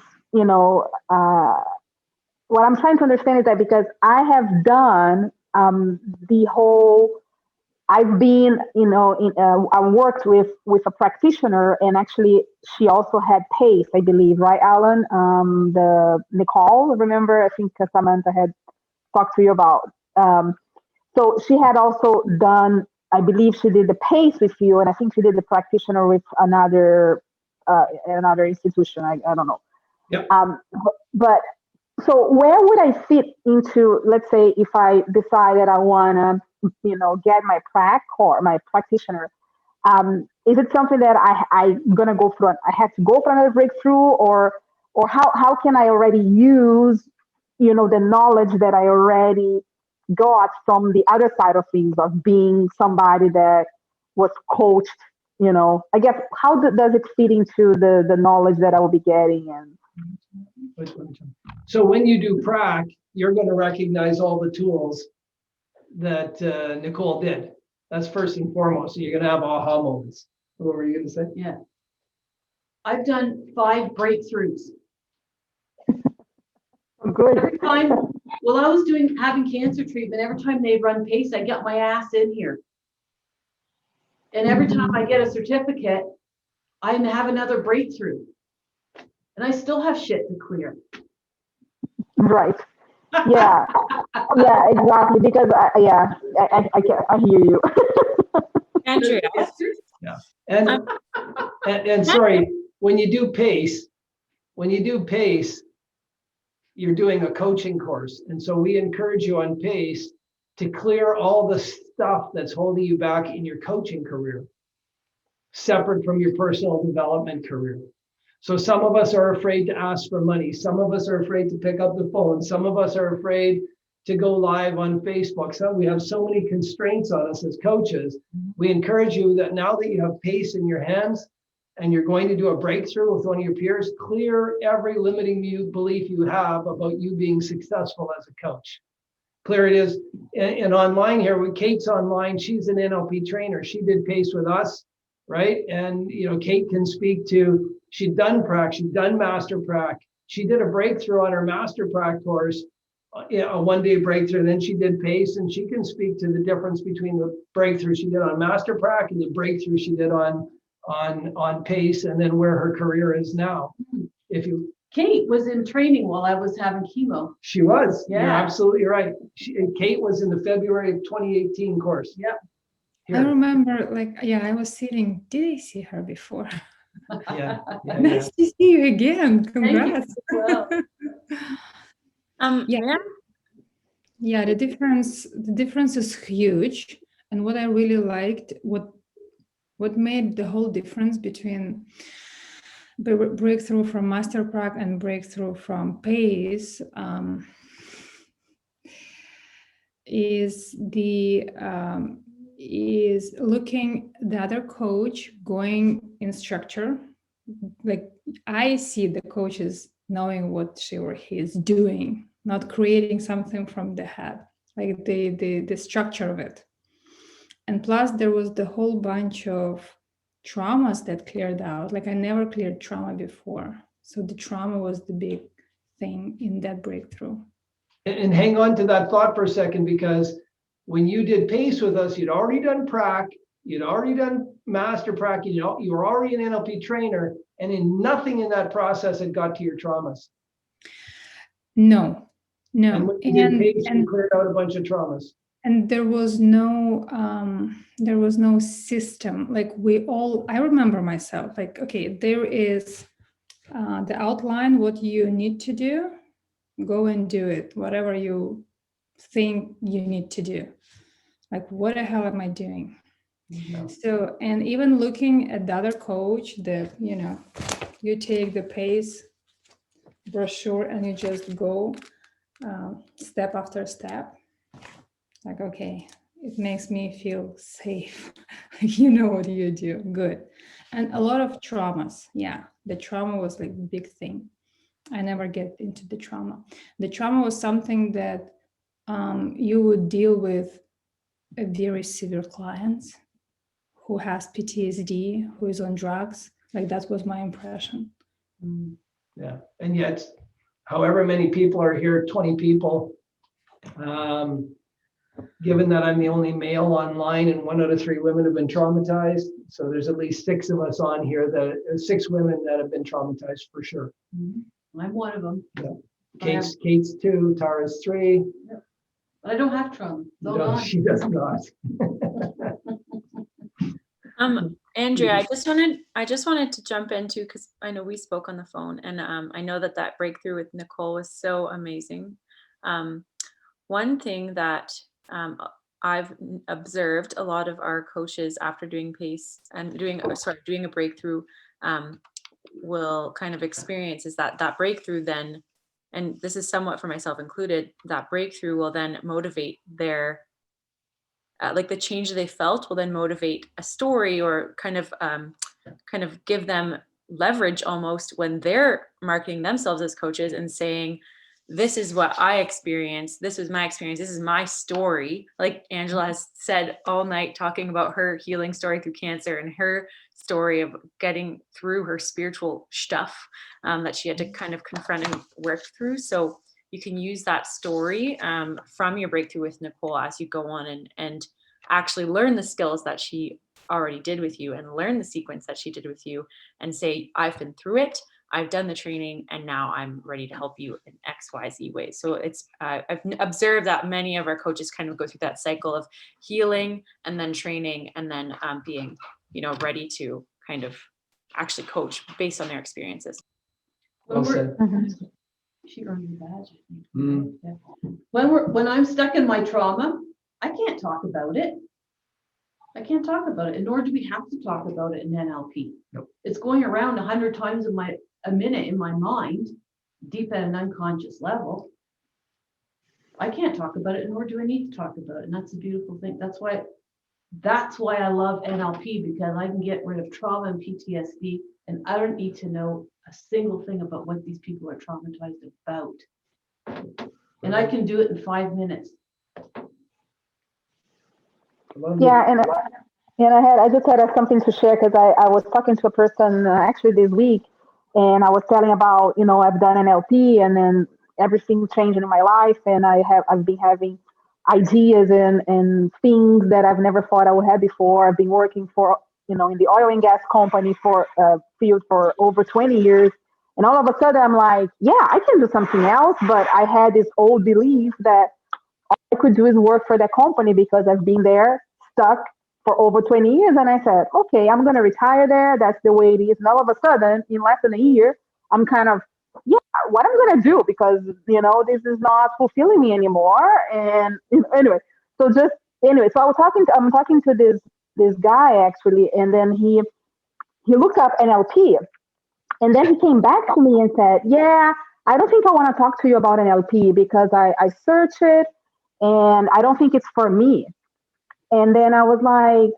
S6: what I'm trying to understand is that because I have done the whole, I've been, I worked with a practitioner, and actually she also had PACE, I believe, right, Alan? The Nicole, remember? I think Samantha had talked to you about. So she had also done, I believe she did the PACE with you, and I think she did the practitioner with another institution. I don't know.
S1: Yep.
S6: But so where would I fit into, let's say, if I decide that I want to, get my prac or my practitioner? Is it something that I'm gonna go through? I have to go for another breakthrough, or how can I already use, the knowledge that I already got from the other side of things, of being somebody that was coached? I guess how does it fit into the knowledge that I will be getting? And
S1: so when you do prac, you're going to recognize all the tools that Nicole did. That's first and foremost. So you're going to have aha moments. What were you going to say?
S2: Yeah. I've done 5 breakthroughs.
S6: good.
S2: Every time, while I was having cancer treatment, every time they run PACE, I got my ass in here. And every time I get a certificate, I have another breakthrough. And I still have shit to clear.
S6: Right. Yeah. Yeah, exactly. Because I hear you.
S9: Andrea.
S1: Yeah. And sorry, when you do PACE, you're doing a coaching course. And so we encourage you on PACE to clear all the stuff that's holding you back in your coaching career, separate from your personal development career. So some of us are afraid to ask for money. Some of us are afraid to pick up the phone. Some of us are afraid to go live on Facebook. So we have so many constraints on us as coaches. We encourage you that now that you have PACE in your hands and you're going to do a breakthrough with one of your peers, clear every limiting belief you have about you being successful as a coach. Clear it is. And online here, when Kate's online, she's an NLP trainer. She did PACE with us, right? And Kate can speak to, she'd done prac, she'd done master prac. She did a breakthrough on her master prac course, a one-day breakthrough. Then she did PACE, and she can speak to the difference between the breakthrough she did on master prac and the breakthrough she did on PACE, and then where her career is now.
S2: Kate was in training while I was having chemo.
S1: She was.
S2: Yeah.
S1: You're absolutely right. Kate was in the February of 2018 course.
S2: Yep.
S1: Here.
S10: I remember, I was sitting. Did I see her before?
S1: Yeah.
S10: Nice to see you again. Congrats.
S2: Well.
S10: Yeah, the difference is huge. And what I really liked, what made the whole difference between the breakthrough from master prac and breakthrough from PACE is looking the other coach going in structure. Like I see the coaches knowing what she or he is doing, not creating something from the head, like the structure of it. And plus there was the whole bunch of traumas that cleared out. Like I never cleared trauma before. So the trauma was the big thing in that breakthrough.
S1: And hang on to that thought for a second, because when you did PACE with us, you'd already done prac, you'd already done master prac, you were already an NLP trainer, and in nothing in that process had got to your traumas.
S10: No.
S1: And when you did PACE, you cleared out a bunch of traumas.
S10: And there was no system. Like I remember myself, like, okay, there is the outline, what you need to do, go and do it, whatever you think you need to do. Like, what the hell am I doing? Yeah. So, and even looking at the other coach that, you take the PACE brochure and you just go step after step. Like, okay, it makes me feel safe. You know what you do, good. And a lot of traumas. Yeah, the trauma was like the big thing. I never get into the trauma. The trauma was something that you would deal with a very severe clients who has PTSD, who is on drugs. Like that was my impression.
S2: Mm.
S1: Yeah, and yet, however many people are here, 20 people. Given that I'm the only male online and 1 out of 3 women have been traumatized, so there's at least 6 of us on here, 6 women that have been traumatized for sure.
S2: I'm one of them.
S1: Kate's 2, Tara's 3.
S2: But I don't have trauma.
S1: No, she does not.
S11: Andrea, I just wanted to jump into, because I know we spoke on the phone, and I know that breakthrough with Nicole was so amazing. One thing that I've observed a lot of our coaches after doing PACE and doing a breakthrough will kind of experience is that breakthrough then, and this is somewhat for myself included, that breakthrough will then motivate their like the change they felt will then motivate a story, or kind of give them leverage almost when they're marketing themselves as coaches and saying, this is what I experienced. This was my experience. This is my story. Like Angela has said all night, talking about her healing story through cancer and her story of getting through her spiritual stuff that she had to kind of confront and work through. So you can use that story from your breakthrough with Nicole as you go on and actually learn the skills that she already did with you, and learn the sequence that she did with you, and say, I've been through it. I've done the training, and now I'm ready to help you in XYZ ways. So it's I've observed that many of our coaches kind of go through that cycle of healing and then training, and then being, ready to kind of actually coach based on their experiences.
S1: Well said.
S2: She earned the badge, I think. Yeah. When I'm stuck in my trauma, I can't talk about it. I can't talk about it, and nor do we have to talk about it in NLP.
S1: Nope.
S2: It's going around 100 times a minute in my mind, deep at an unconscious level. I can't talk about it, nor do I need to talk about it, and that's a beautiful thing. That's why I love NLP, because I can get rid of trauma and PTSD, and I don't need to know a single thing about what these people are traumatized about. And I can do it in 5 minutes.
S6: Yeah, and I just had something to share, because I was talking to a person actually this week, and I was telling about, I've done NLP, and then everything changed in my life, and I've been having ideas and things that I've never thought I would have before. I've been working for, in the oil and gas company for field for over 20 years, and all of a sudden I'm like, yeah, I can do something else, but I had this old belief that all I could do is work for that company because I've been there stuck for over 20 years. And I said, okay, I'm going to retire there. That's the way it is. And all of a sudden, in less than a year, I'm kind of, what I'm going to do, because, this is not fulfilling me anymore. And anyway, so I'm talking to this guy actually, and then he looked up NLP, and then he came back to me and said, yeah, I don't think I want to talk to you about NLP, because I searched it and I don't think it's for me. And then I was like,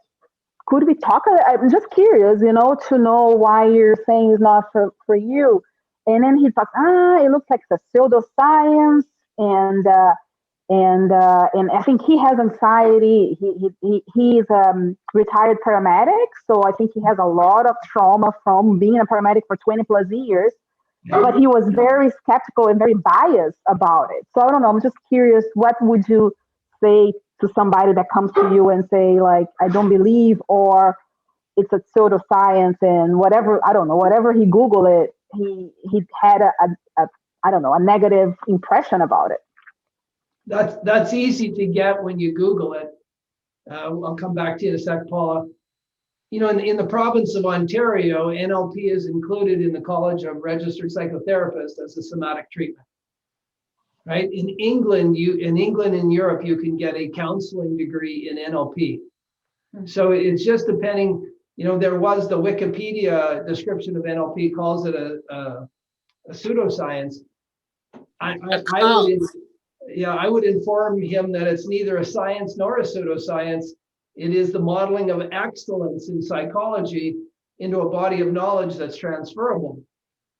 S6: could we talk? I'm just curious, to know why you're saying it's not for you. And then he thought, it looks like it's a pseudoscience, and I think he has anxiety. He's retired paramedic, so I think he has a lot of trauma from being a paramedic for 20 plus years. But he was very skeptical and very biased about it. So I don't know. I'm just curious, what would you say to somebody that comes to you and say, like, I don't believe, or it's a pseudoscience, and whatever, I don't know, whatever he Googled it, he had a negative impression about it.
S1: That's easy to get when you Google it. I'll come back to you in a sec, Paula. In the province of Ontario, NLP is included in the College of Registered Psychotherapists as a somatic treatment. Right? In England and Europe, you can get a counseling degree in NLP. So it's just depending. There was the Wikipedia description of NLP calls it a pseudoscience. I would inform him that it's neither a science nor a pseudoscience. It is the modeling of excellence in psychology into a body of knowledge that's transferable.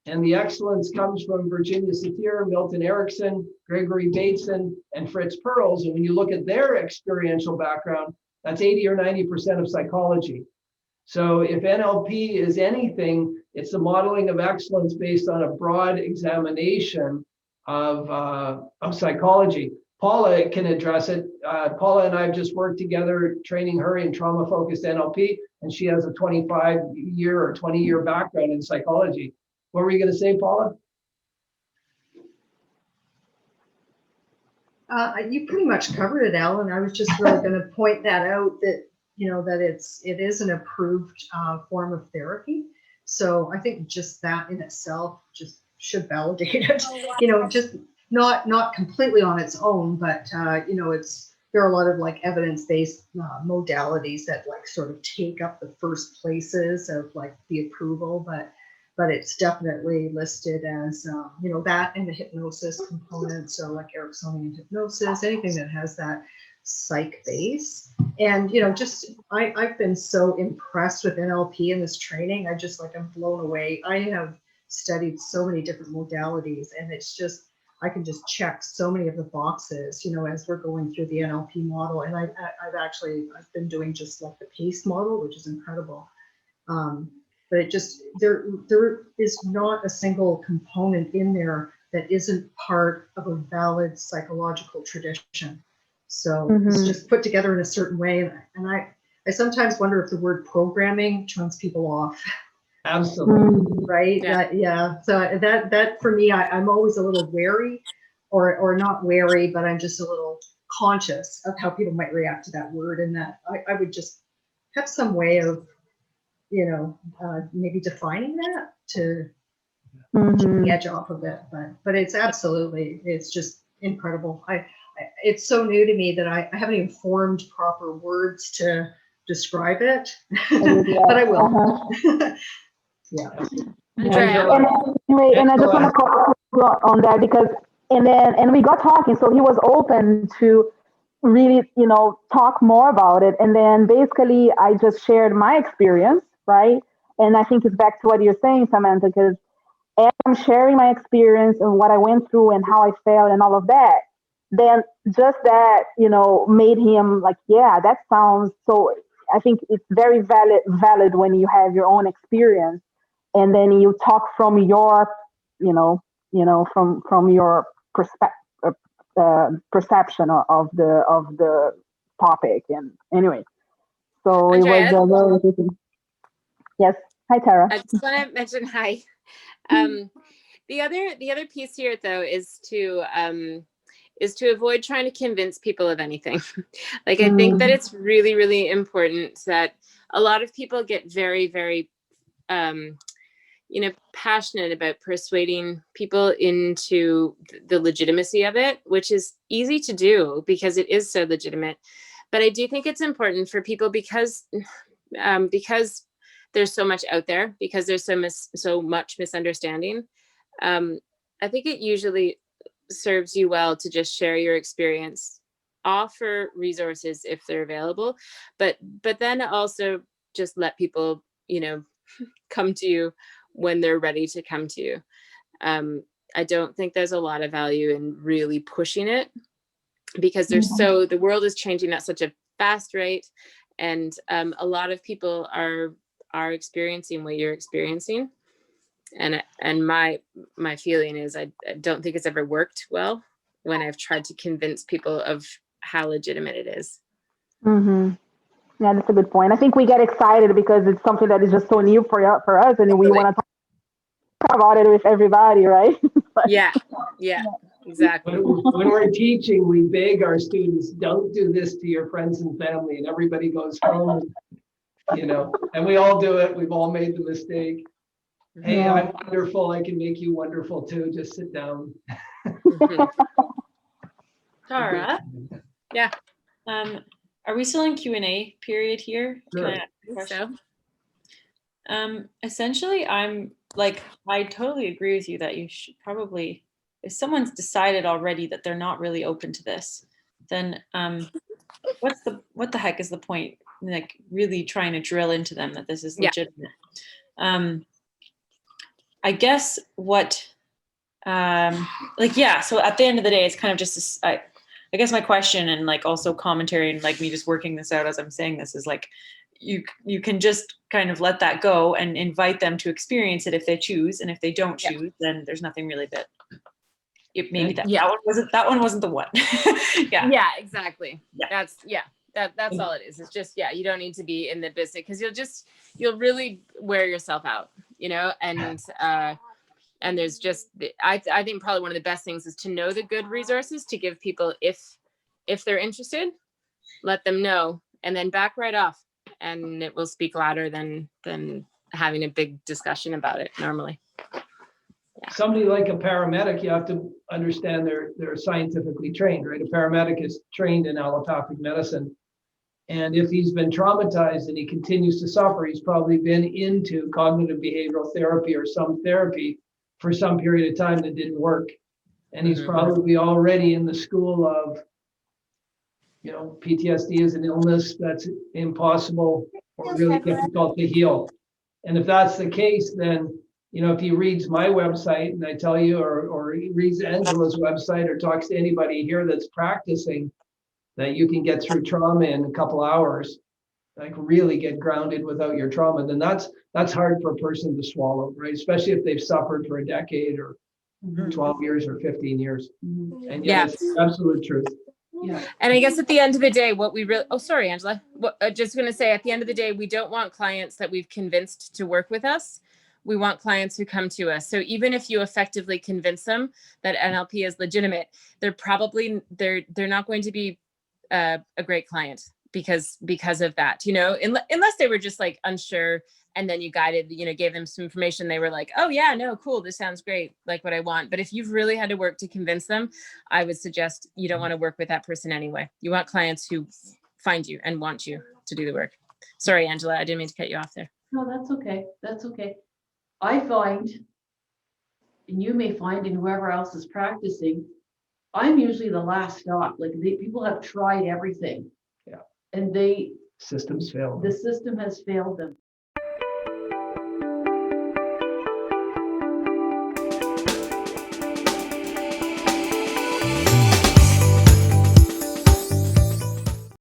S1: And the excellence comes from Virginia Satir, Milton Erickson, Gregory Bateson, and Fritz Perls. And when you look at their experiential background, that's 80 or 90% of psychology. So if NLP is anything, It's the modeling of excellence based on a broad examination of psychology. Paula can address it. Paula and I have just worked together training her in trauma-focused NLP, and she has a 25-year or 20-year background in psychology. What were you going to say, Paula?
S12: You pretty much covered it, Alan. I was just really going to point that out, that that it is an approved form of therapy. So I think just that in itself just should validate it. Just not completely on its own, but there are a lot of like evidence-based modalities that like sort of take up the first places of like the approval, but it's definitely listed as that and the hypnosis component. So like Ericksonian hypnosis, anything that has that psych base. And I've been so impressed with NLP in this training. I'm blown away. I have studied so many different modalities, and it's just, I can just check so many of the boxes, as we're going through the NLP model. And I've been doing just like the PACE model, which is incredible. But it just, there is not a single component in there that isn't part of a valid psychological tradition. So it's just put together in a certain way. And I sometimes wonder if the word programming turns people off.
S1: Absolutely.
S12: Right? Yeah. So that for me, I'm always a little wary, or not wary, but I'm just a little conscious of how people might react to that word, and that I would just have some way of maybe defining that to take the edge off of it. But it's absolutely, it's just incredible. It's so new to me that I haven't even formed proper words to describe it, but I will. Yeah.
S6: And I just want to comment on that, because and we got talking, so he was open to really talk more about it. And then basically I just shared my experience, right? And I think it's back to what you're saying, Samantha, because as I'm sharing my experience and what I went through and how I felt and all of that, then just that made him like, yeah, that sounds so. I think it's very valid when you have your own experience, and then you talk from your from your perception of the topic. And anyway, so
S9: Andrea,
S6: it was very interesting. Yes. Hi, Tara.
S9: I just want to mention hi. The other piece here, though, is to avoid trying to convince people of anything. Like, I think that it's really, really important that a lot of people get very, very passionate about persuading people into the legitimacy of it, which is easy to do because it is so legitimate. But I do think it's important for people because there's so much out there, because there's so much misunderstanding. I think it usually serves you well to just share your experience, offer resources if they're available, but then also just let people come to you when they're ready to come to you. I don't think there's a lot of value in really pushing it, because the world is changing at such a fast rate, and a lot of people are experiencing what you're experiencing. And my feeling is I don't think it's ever worked well when I've tried to convince people of how legitimate it is.
S6: Yeah, that's a good point. I think we get excited because it's something that is just so new for us, and we want to talk about it with everybody, right?
S9: Yeah, exactly.
S1: When we're teaching, we beg our students, don't do this to your friends and family, and everybody goes home, and we all do it. We've all made the mistake. Hey, I'm wonderful. I can make you wonderful too. Just sit down.
S11: Tara?
S9: Yeah.
S11: Are we still in Q&A period here?
S1: Sure.
S11: Can I ask a question? Essentially, I totally agree with you that you should probably, if someone's decided already that they're not really open to this, then what the heck is the point? Like, really trying to drill into them that this is legitimate. I guess what, so at the end of the day, it's kind of just, I guess my question, and like also commentary, and like me just working this out as I'm saying this, is like, you can just kind of let that go and invite them to experience it if they choose, and if they don't choose, then there's nothing really that it maybe that one wasn't the one.
S9: Yeah, exactly.
S11: Yeah.
S9: That's all it is. It's just, you don't need to be in the business, because you'll really wear yourself out, and there's just, I think probably one of the best things is to know the good resources to give people, if they're interested, let them know, and then back right off, and it will speak louder than having a big discussion about it normally.
S1: Somebody like a paramedic, you have to understand they're scientifically trained, right? A paramedic is trained in allopathic medicine. And if he's been traumatized and he continues to suffer, he's probably been into cognitive behavioral therapy or some therapy for some period of time that didn't work. And he's probably already in the school of, PTSD is an illness that's impossible or really difficult to heal. And if that's the case, then if he reads my website, and I tell you, or he reads Angela's website, or talks to anybody here that's practicing, that you can get through trauma in a couple hours, like really get grounded without your trauma, then that's hard for a person to swallow, right? Especially if they've suffered for a decade or 12 years or 15 years. And yet it's the absolute truth.
S2: Yeah.
S9: And I guess at the end of the day, what we really, sorry, Angela, just going to say, at the end of the day, we don't want clients that we've convinced to work with us. We want clients who come to us. So even if you effectively convince them that NLP is legitimate, they're not going to be a great client because of that, unless they were just like unsure, and then you guided, gave them some information. They were like, oh yeah, no, cool. This sounds great. Like what I want. But if you've really had to work to convince them, I would suggest you don't want to work with that person anyway. You want clients who find you and want you to do the work. Sorry, Angela, I didn't mean to cut you off there.
S2: No, that's okay. That's okay. I find, and you may find in whoever else is practicing, I'm usually the last stop. Like people have tried everything.
S1: Yeah.
S2: And
S1: systems fail.
S2: The system has failed them.